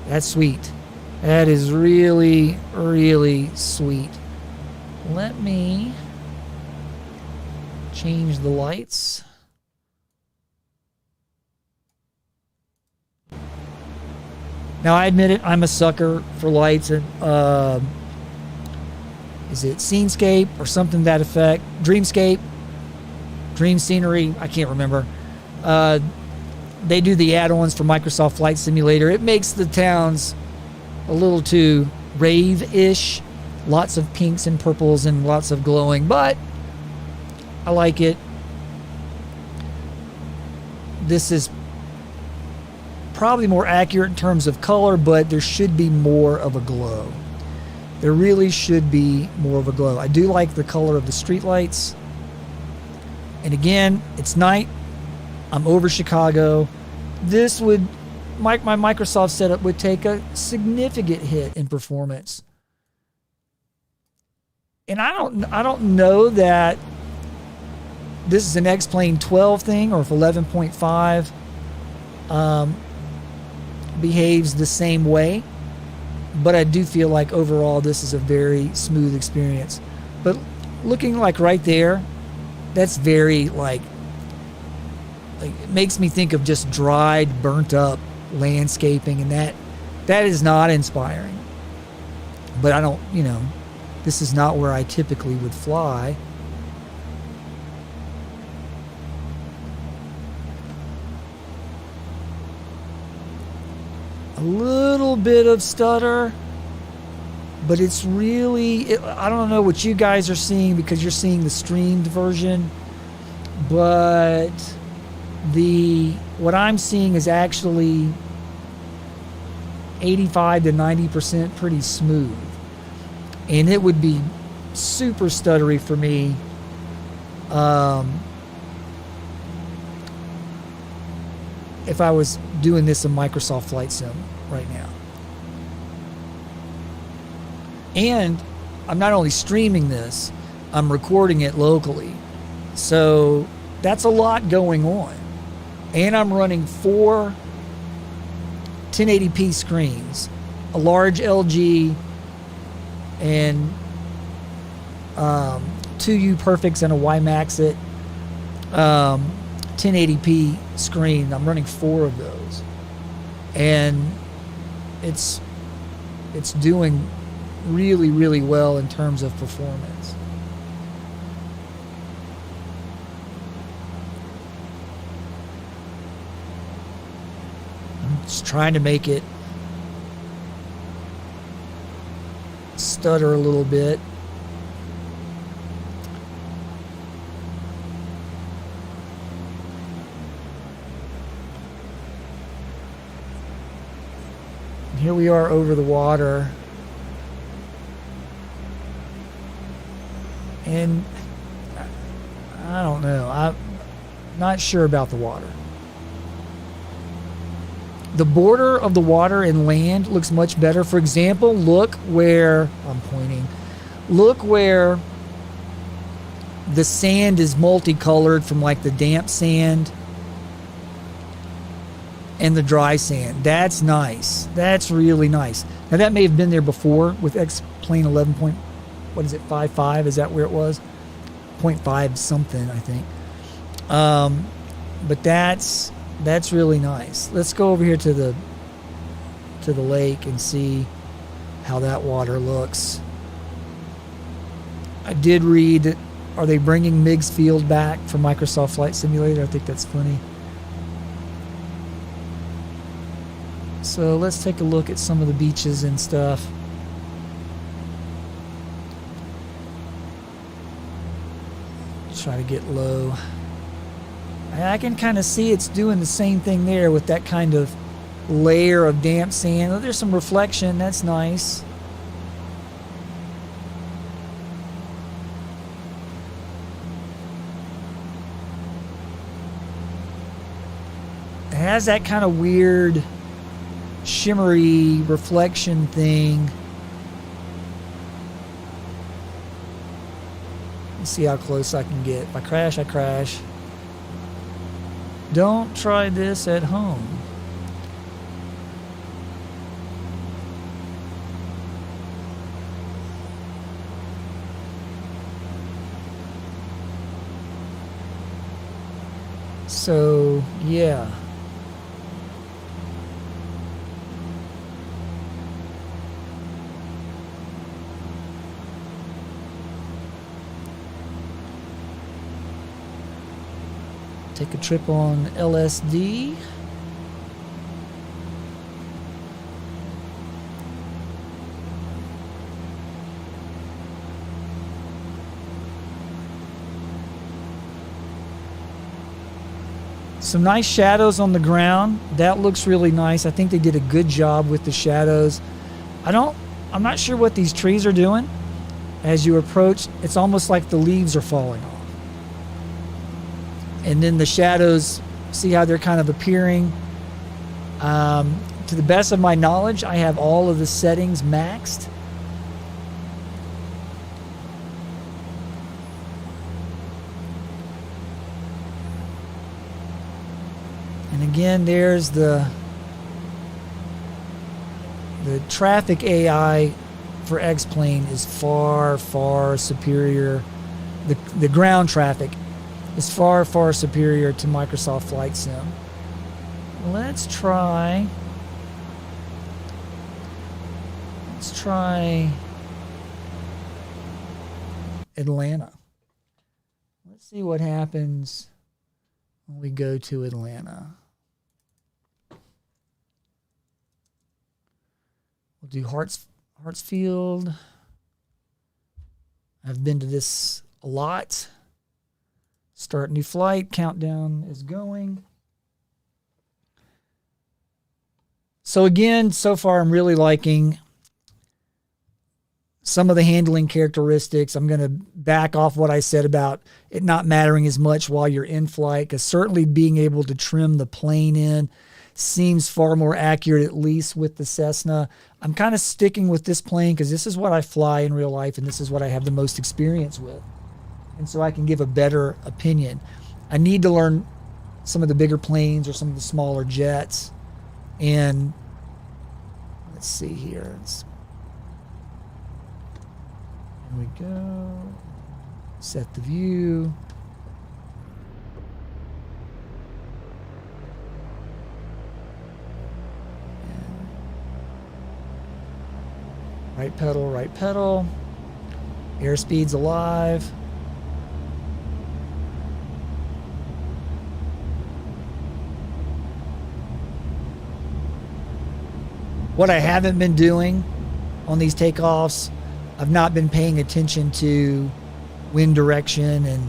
that's sweet. That is really, really sweet. Let me change the lights. Now, I admit it, I'm a sucker for lights. And is it Scenescape or something to that effect? Dreamscape? Dream Scenery? I can't remember. They do the add-ons for Microsoft Flight Simulator. It makes the towns a little too rave-ish. Lots of pinks and purples and lots of glowing, but I like it. This is probably more accurate in terms of color, but there should be more of a glow. There really should be more of a glow. I do like the color of the streetlights. And again, it's night. I'm over Chicago. This would, my Microsoft setup would take a significant hit in performance. And I don't know that this is an X-Plane 12 thing or if 11.5 behaves the same way. But I do feel like overall this is a very smooth experience. But looking like right there, that's very like it makes me think of just dried, burnt up landscaping, and that is not inspiring. But I don't, you know, this is not where I typically would fly. A little bit of stutter, but it's really, I don't know what you guys are seeing because you're seeing the streamed version, but what I'm seeing is actually 85 to 90% pretty smooth. And it would be super stuttery for me if I was doing this in Microsoft Flight Sim right now. And I'm not only streaming this, I'm recording it locally. So that's a lot going on. And I'm running 4 1080p screens, a large LG and 2 U-Perfects and a WiMAX 1080p screen. I'm running 4 of those. And it's it's doing really, really well in terms of performance. I'm just trying to make it stutter a little bit. And here we are over the water. And I don't know. I'm not sure about the water. The border of the water and land looks much better. For example, look where I'm pointing. Look where the sand is multicolored from like the damp sand and the dry sand. That's nice. That's really nice. Now that may have been there before with X-Plane 11. What is it? 5.5? Is that where it was? 0.5 something, I think. But that's really nice. Let's go over here to the lake and see how that water looks. I did read that, are they bringing Miggs Field back for Microsoft Flight Simulator? I think that's funny. So let's take a look at some of the beaches and stuff. Try to get low. I can kind of see it's doing the same thing there with that kind of layer of damp sand. Oh, there's some reflection. That's nice. It has that kind of weird shimmery reflection thing. Let's see how close I can get. If I crash, I crash. Don't try this at home. So, yeah. Take a trip on LSD. Some nice shadows on the ground. That looks really nice. I think they did a good job with the shadows. I'm not sure what these trees are doing. As you approach, it's almost like the leaves are falling off. And then the shadows, see how they're kind of appearing. To the best of my knowledge, I have all of the settings maxed. And again, there's the traffic AI for X-Plane is far, far superior. The ground traffic is far, far superior to Microsoft Flight Sim. Let's try Atlanta. Let's see what happens when we go to Atlanta. We'll do Hartsfield. I've been to this a lot. Start new flight. Countdown is going. So again, so far I'm really liking some of the handling characteristics. I'm going to back off what I said about it not mattering as much while you're in flight, because certainly being able to trim the plane in seems far more accurate, at least with the Cessna. I'm kind of sticking with this plane because this is what I fly in real life and this is what I have the most experience with. And so I can give a better opinion. I need to learn some of the bigger planes or some of the smaller jets. And let's see here. Here we go. Set the view. Right pedal, right pedal. Airspeed's alive. What I haven't been doing on these takeoffs, I've not been paying attention to wind direction and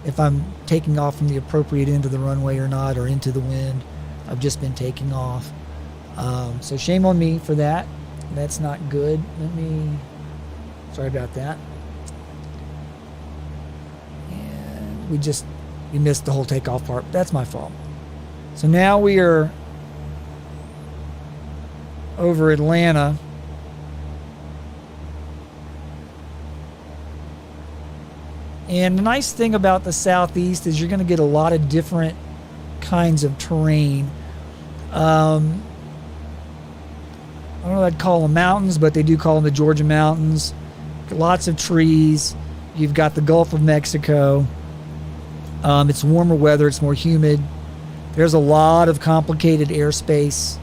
if I'm taking off from the appropriate end of the runway or not, or into the wind. I've just been taking off. So shame on me for that. That's not good. Sorry about that. And we missed the whole takeoff part. That's my fault. So now we are over Atlanta. And the nice thing about the Southeast is you're going to get a lot of different kinds of terrain. I don't know what I'd call them mountains, but they do call them the Georgia mountains. Lots of trees. You've got the Gulf of Mexico. It's warmer weather. It's more humid. There's a lot of complicated airspace,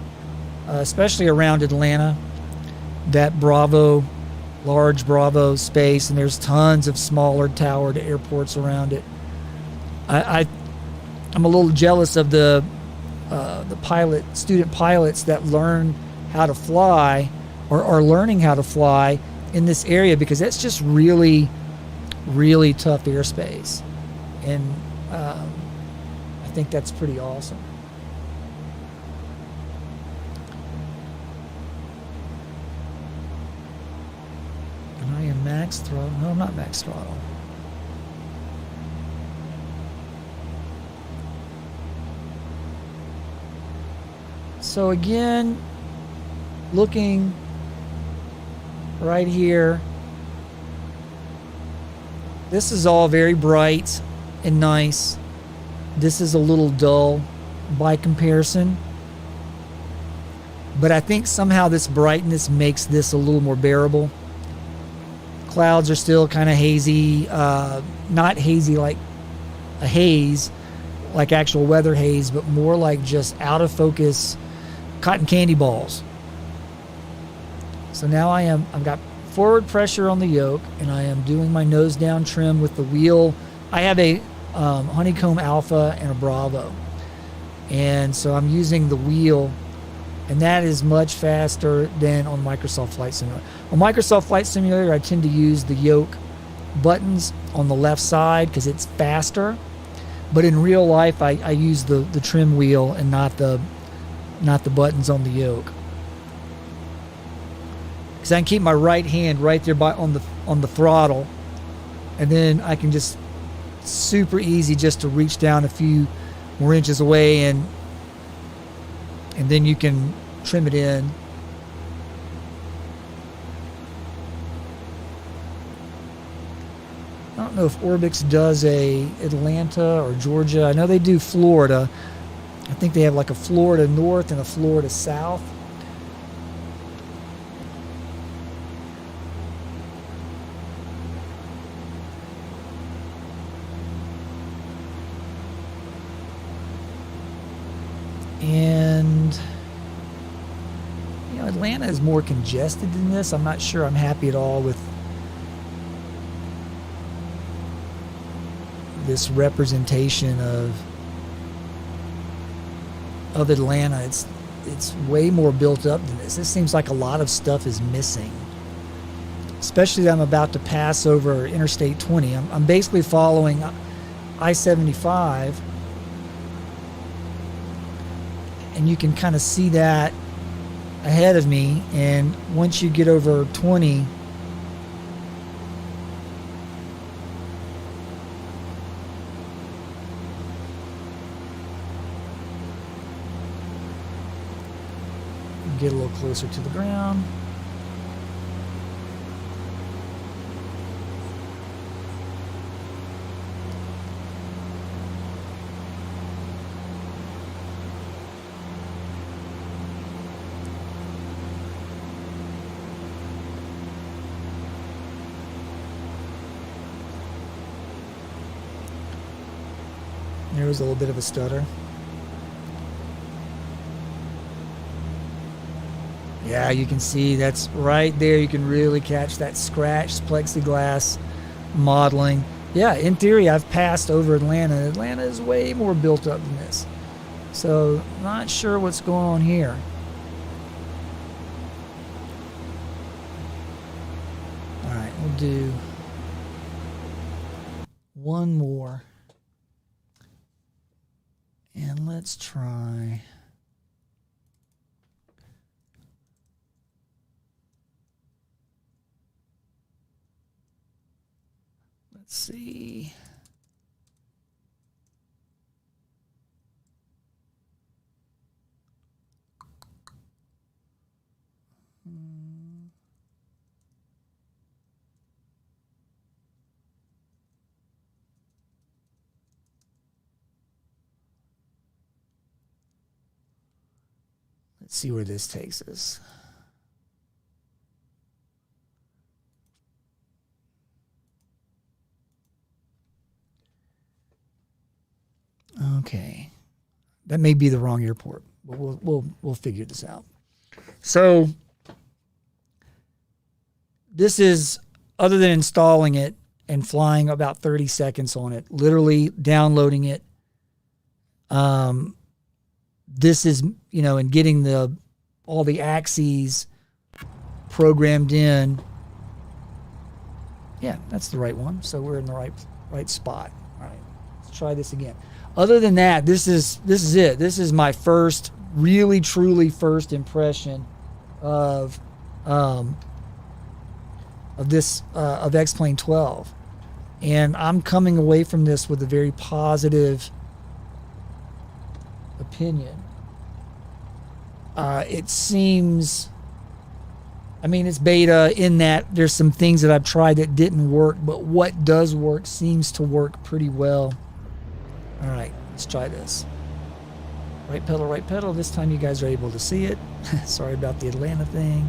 especially around Atlanta. That large Bravo space, and there's tons of smaller towered airports around it. I'm a little jealous of the student pilots that learn how to fly or are learning how to fly in this area, because that's just really, really tough airspace. And I think that's pretty awesome. And I am max throttle. No, I'm not max throttle. So again, looking right here, this is all very bright and nice. This is a little dull by comparison, but I think somehow this brightness makes this a little more bearable. Clouds are still kind of hazy, not hazy like a haze, like actual weather haze, but more like just out of focus cotton candy balls. So now I've got forward pressure on the yoke, and I am doing my nose down trim with the wheel. I have a Honeycomb Alpha and a Bravo, and so I'm using the wheel, and that is much faster than on Microsoft Flight Simulator. On Microsoft Flight Simulator, I tend to use the yoke buttons on the left side because it's faster, but in real life I use the trim wheel and not the buttons on the yoke, because I can keep my right hand right there on the throttle, and then I can just super easy just to reach down a few more inches away, and then you can trim it in. I don't know if Orbix does a Atlanta or Georgia. I know they do Florida. I think they have like a Florida North and a Florida South. And Atlanta is more congested than this. I'm not sure I'm happy at all with this representation of Atlanta. It's way more built up than this. This seems like a lot of stuff is missing, especially that I'm about to pass over Interstate 20. I'm basically following I-75, and you can kind of see that ahead of me, and once you get over 20, get a little closer to the ground. There was a little bit of a stutter. Yeah, you can see that's right there. You can really catch that scratched plexiglass modeling. Yeah, in theory, I've passed over Atlanta. Atlanta is way more built up than this. So, not sure what's going on here. All right, we'll do one more. And let's try... Let's see. Let's see where this takes us. Okay, that may be the wrong airport, but we'll figure this out. So this is, other than installing it and flying about 30 seconds on it, literally downloading it. This is, you know, and getting all the axes programmed in. Yeah, that's the right one. So we're in the right spot. All right, let's try this again. Other than that, this is it. This is my first, really, truly first impression of XP12, and I'm coming away from this with a very positive opinion. It seems, I mean, it's beta in that there's some things that I've tried that didn't work, but what does work seems to work pretty well. All right, let's try this. Right pedal, right pedal. This time you guys are able to see it. Sorry about the Atlanta thing.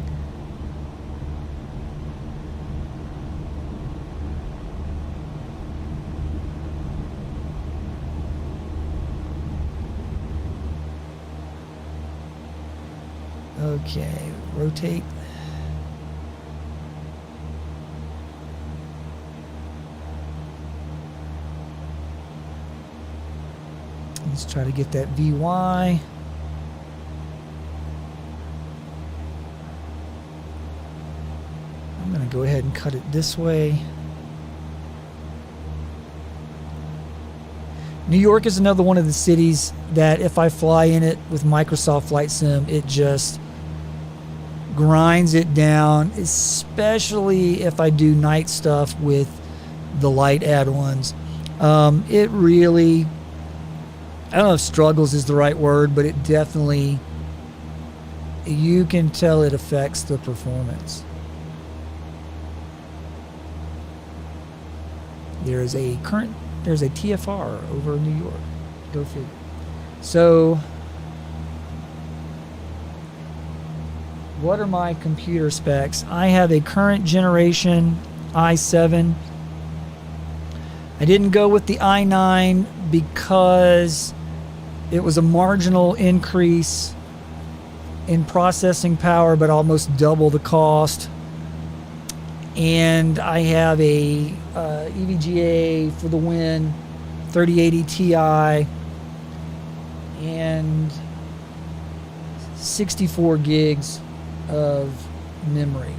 Okay, rotate. Let's try to get that VY. I'm going to go ahead and cut it this way. New York is another one of the cities that if I fly in it with Microsoft Flight Sim, it just grinds it down, especially if I do night stuff with the light add-ons. It really, I don't know if struggles is the right word, but it definitely, you can tell it affects the performance. There's a TFR over New York. Go figure. So, what are my computer specs? I have a current generation i7. I didn't go with the i9 because it was a marginal increase in processing power, but almost double the cost. And I have a EVGA for the win, 3080 Ti, and 64 gigs of memory.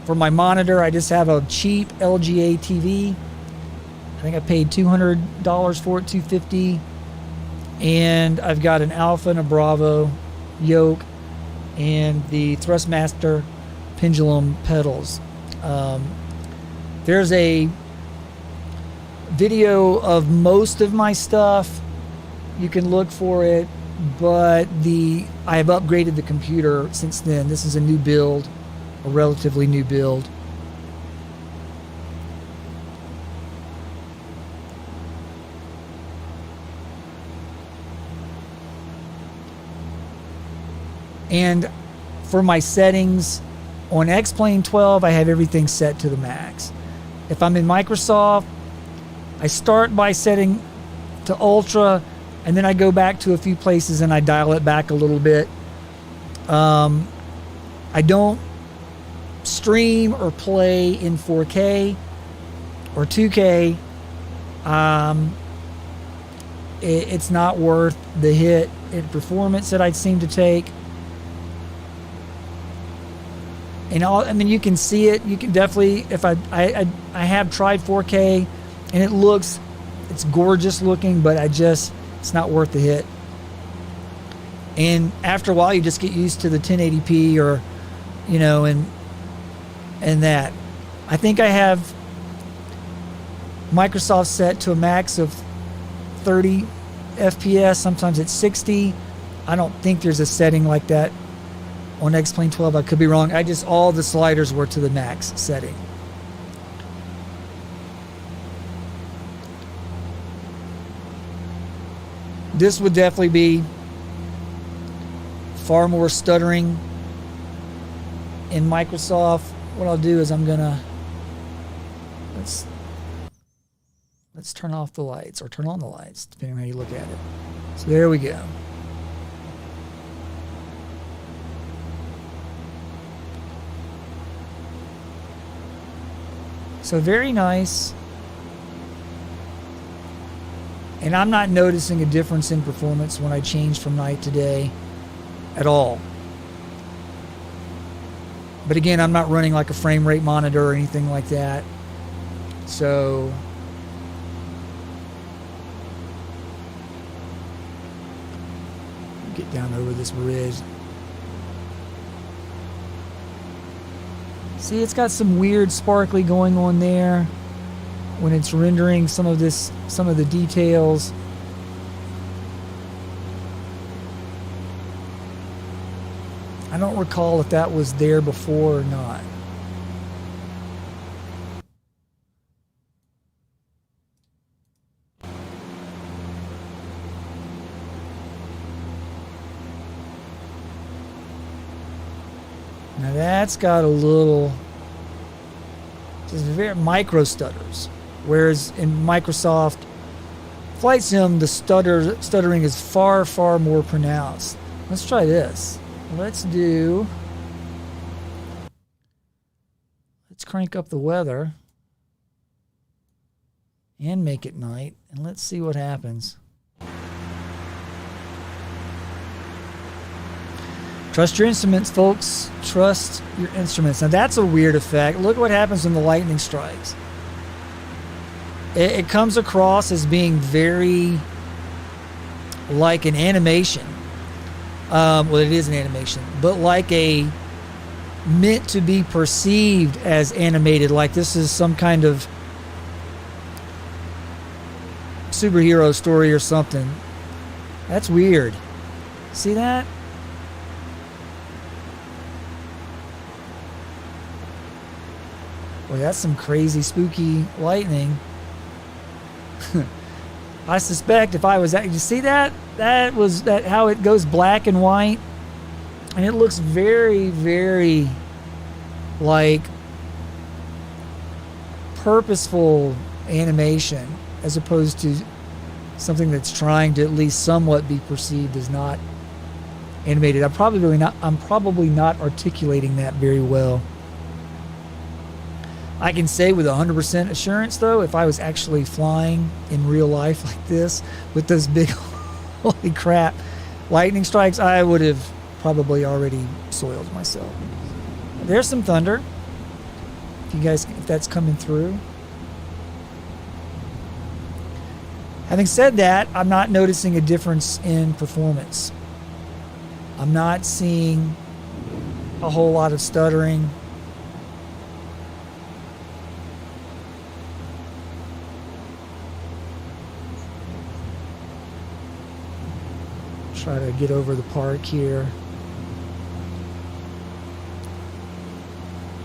For my monitor, I just have a cheap LGA TV. I think I paid $200 for it, $250. And I've got an Alpha and a Bravo yoke and the Thrustmaster pendulum pedals. There's a video of most of my stuff. You can look for it, but I have upgraded the computer since then. This is a new build, a relatively new build. And for my settings on XP12, I have everything set to the max. If I'm in Microsoft, I start by setting to ultra, and then I go back to a few places and I dial it back a little bit. I don't stream or play in 4K or 2K. It's not worth the hit in performance that I'd seem to take. And I mean, you can see it. You can definitely, if I have tried 4K, and it's gorgeous looking, but it's not worth the hit. And after a while, you just get used to the 1080p or, and that. I think I have Microsoft set to a max of 30 FPS. Sometimes it's 60. I don't think there's a setting like that on XP12. I could be wrong. All the sliders were to the max setting. This would definitely be far more stuttering in Microsoft. What I'll do is let's turn off the lights, or turn on the lights, depending on how you look at it. So there we go. So very nice. And I'm not noticing a difference in performance when I change from night to day at all. But again, I'm not running like a frame rate monitor or anything like that. So get down over this bridge. See, it's got some weird sparkly going on there when it's rendering some of the details. I don't recall if that was there before or not. Now that's got a little, just very micro stutters. Whereas in Microsoft Flight Sim, the stuttering is far, far more pronounced. Let's try this. Let's crank up the weather and make it night, and let's see what happens. Trust your instruments, folks. Trust your instruments. Now that's a weird effect. Look what happens when the lightning strikes. It comes across as being very like an animation. Well, it is an animation, but like a meant to be perceived as animated, like this is some kind of superhero story or something. That's weird. See that? Boy, that's some crazy, spooky lightning. I suspect if I was you see that? That was how it goes black and white. And it looks very, very like purposeful animation, as opposed to something that's trying to at least somewhat be perceived as not animated. I'm probably not articulating that very well. I can say with 100% assurance, though, if I was actually flying in real life like this with those big, holy crap, lightning strikes, I would have probably already soiled myself. There's some thunder. If that's coming through. Having said that, I'm not noticing a difference in performance. I'm not seeing a whole lot of stuttering. Try to get over the park here.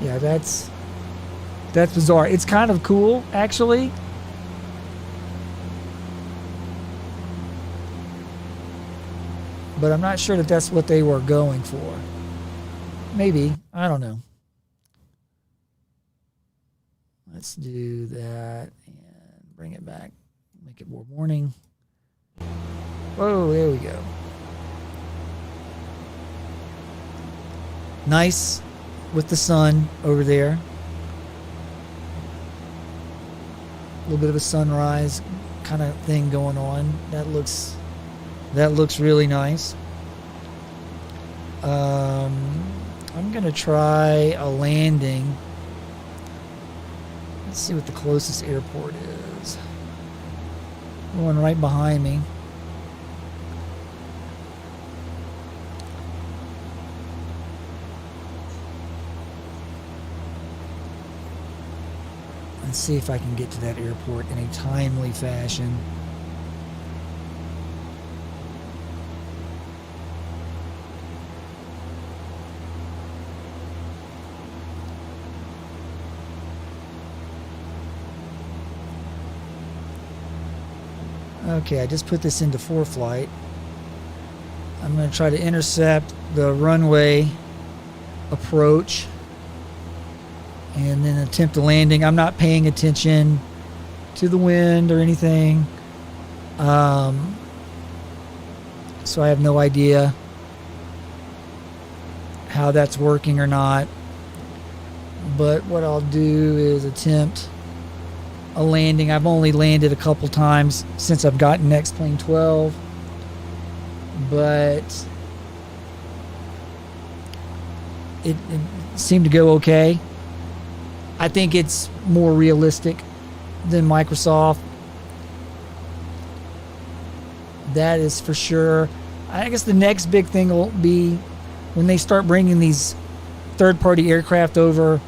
Yeah, that's bizarre. It's kind of cool, actually. But I'm not sure that that's what they were going for. Maybe. I don't know. Let's do that and bring it back. Make it more morning. Whoa, there we go. Nice with the sun over there. A little bit of a sunrise kind of thing going on. That looks really nice. I'm gonna try a landing. Let's see what the closest airport is. One right behind me. Let's see if I can get to that airport in a timely fashion. Okay, I just put this into ForeFlight. I'm going to try to intercept the runway approach and then attempt a landing. I'm not paying attention to the wind or anything, so I have no idea how that's working or not. But what I'll do is attempt a landing. I've only landed a couple times since I've gotten XP12, but it seemed to go okay. I think it's more realistic than Microsoft. That is for sure. I guess the next big thing will be when they start bringing these third-party aircraft over,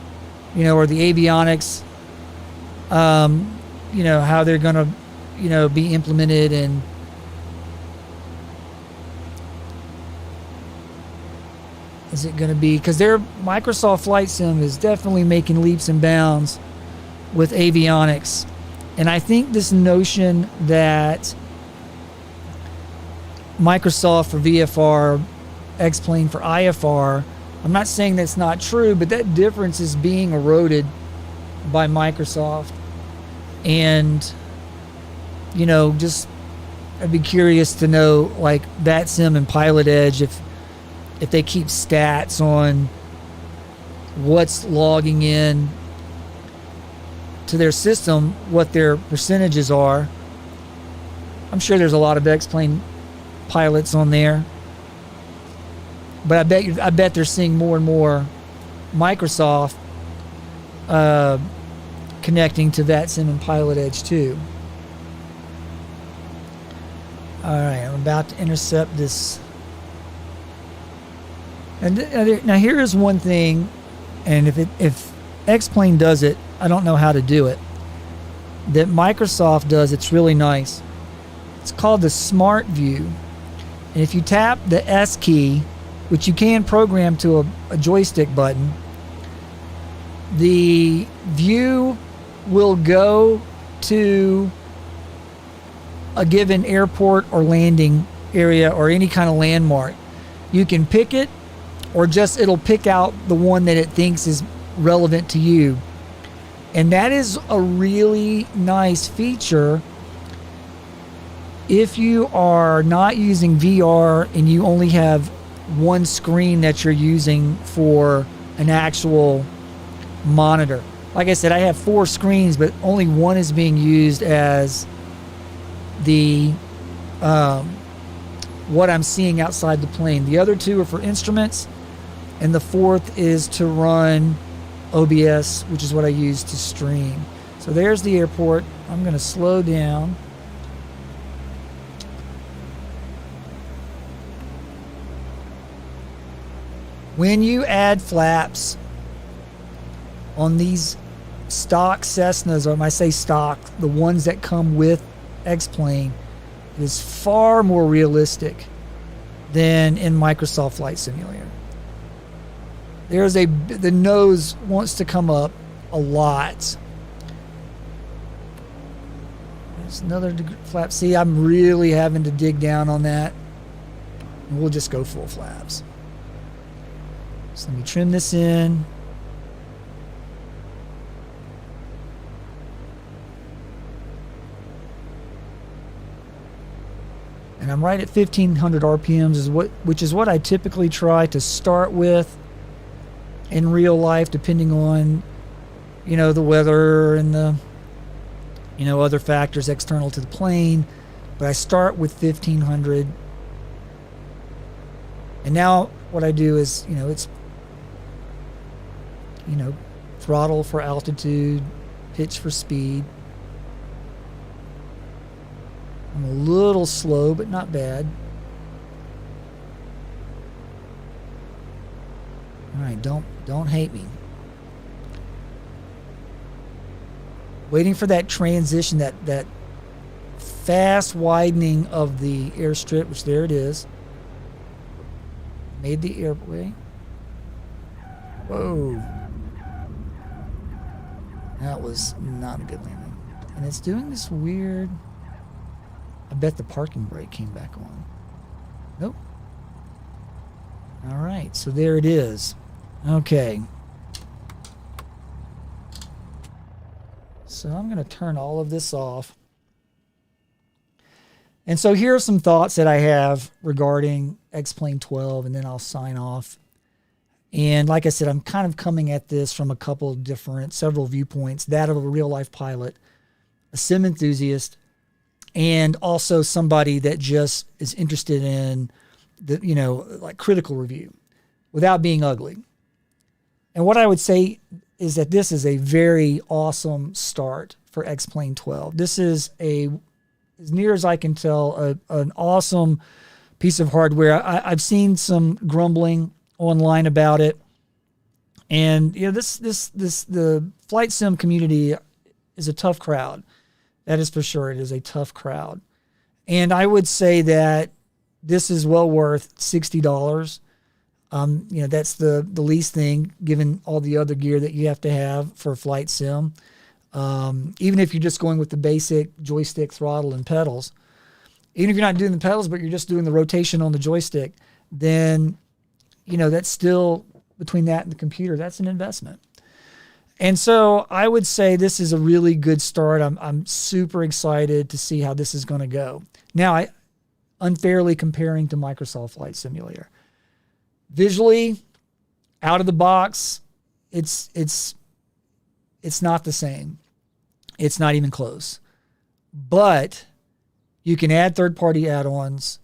or the avionics, how they're going to, be implemented, and is it going to be, because their Microsoft Flight Sim is definitely making leaps and bounds with avionics. And I think this notion that Microsoft for VFR, X-Plane for IFR, I'm not saying that's not true, but that difference is being eroded by Microsoft. And just I'd be curious to know, like, that sim and Pilot Edge, if they keep stats on what's logging in to their system, what their percentages are. I'm sure there's a lot of X-Plane pilots on there, but I bet they're seeing more and more Microsoft connecting to that sim and Pilot Edge too. All right, I'm about to intercept this. And now here is one thing, and if X-Plane does it, I don't know how to do it, that Microsoft does. It's really nice. It's called the Smart View, and if you tap the S key, which you can program to a joystick button, the view will go to a given airport or landing area or any kind of landmark. You can pick it, or just it'll pick out the one that it thinks is relevant to you. And that is a really nice feature if you are not using VR and you only have one screen that you're using for an actual monitor. Like I said, I have 4 screens, but only one is being used as the what I'm seeing outside the plane. The other 2 are for instruments, and the 4th is to run OBS, which is what I use to stream. So there's the airport. I'm going to slow down. When you add flaps on these stock Cessnas, or when I say stock, the ones that come with X-Plane, it is far more realistic than in Microsoft Flight Simulator. The nose wants to come up a lot. There's another flap. See, I'm really having to dig down on that. We'll just go full flaps. So let me trim this in. And I'm right at 1500 RPMs, which is what I typically try to start with in real life, depending on, the weather and the, other factors external to the plane. But I start with 1500. And now what I do is, it's, throttle for altitude, pitch for speed. I'm a little slow, but not bad. All right, don't hate me. Waiting for that transition, that fast widening of the airstrip, which there it is. Made the airway. Whoa. That was not a good landing. And it's doing this weird... I bet the parking brake came back on. Nope. All right, so there it is. Okay. So I'm going to turn all of this off. And so here are some thoughts that I have regarding XP12, and then I'll sign off. And like I said, I'm kind of coming at this from a couple of several viewpoints, that of a real-life pilot, a sim enthusiast, and also somebody that just is interested in the, like critical review without being ugly. And what I would say is that this is a very awesome start for XP12. This is as near as I can tell, an awesome piece of hardware. I've seen some grumbling online about it. And, the flight sim community is a tough crowd. That is for sure. It is a tough crowd. And I would say that this is well worth $60. That's the least thing, given all the other gear that you have to have for a flight sim. Even if you're just going with the basic joystick, throttle, and pedals, even if you're not doing the pedals, but you're just doing the rotation on the joystick, then, that's still, between that and the computer, that's an investment. And so I would say this is a really good start. I'm super excited to see how this is going to go. Now, unfairly comparing to Microsoft Flight Simulator. Visually, out of the box, it's not the same. It's not even close. But you can add third-party add-ons.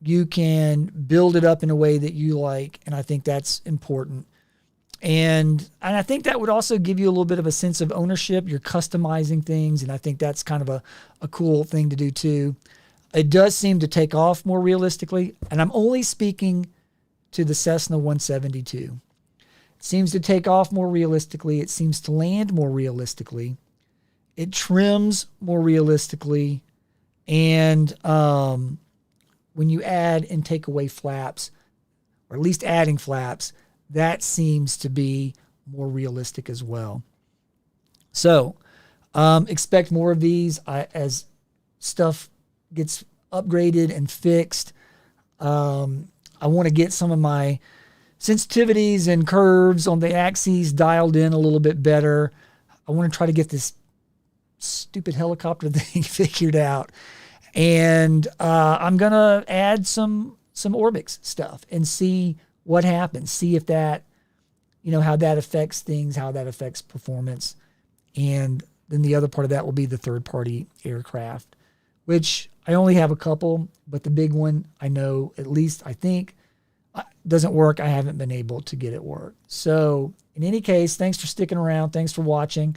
You can build it up in a way that you like, and I think that's important. And I think that would also give you a little bit of a sense of ownership. You're customizing things, and I think that's kind of a cool thing to do too. It does seem to take off more realistically, and I'm only speaking to the Cessna 172. It seems to take off more realistically. It seems to land more realistically. It trims more realistically. And when you add and take away flaps, or at least adding flaps, that seems to be more realistic as well. So expect more of these as stuff gets upgraded and fixed. I want to get some of my sensitivities and curves on the axes dialed in a little bit better. I want to try to get this stupid helicopter thing figured out. And I'm going to add some Orbix stuff and see what happens. See if that, how that affects things, how that affects performance. And then the other part of that will be the third-party aircraft, which I only have a couple, but the big one, I know, at least I think, doesn't work. I haven't been able to get it work. So in any case, thanks for sticking around. Thanks for watching.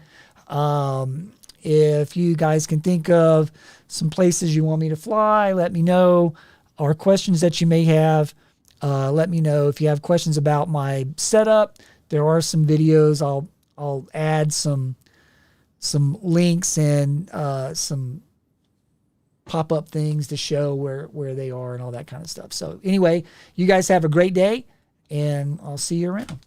If you guys can think of some places you want me to fly, let me know. Or questions that you may have, let me know. If you have questions about my setup, there are some videos. I'll add some links and some pop-up things to show where they are and all that kind of stuff. So anyway, you guys have a great day, and I'll see you around.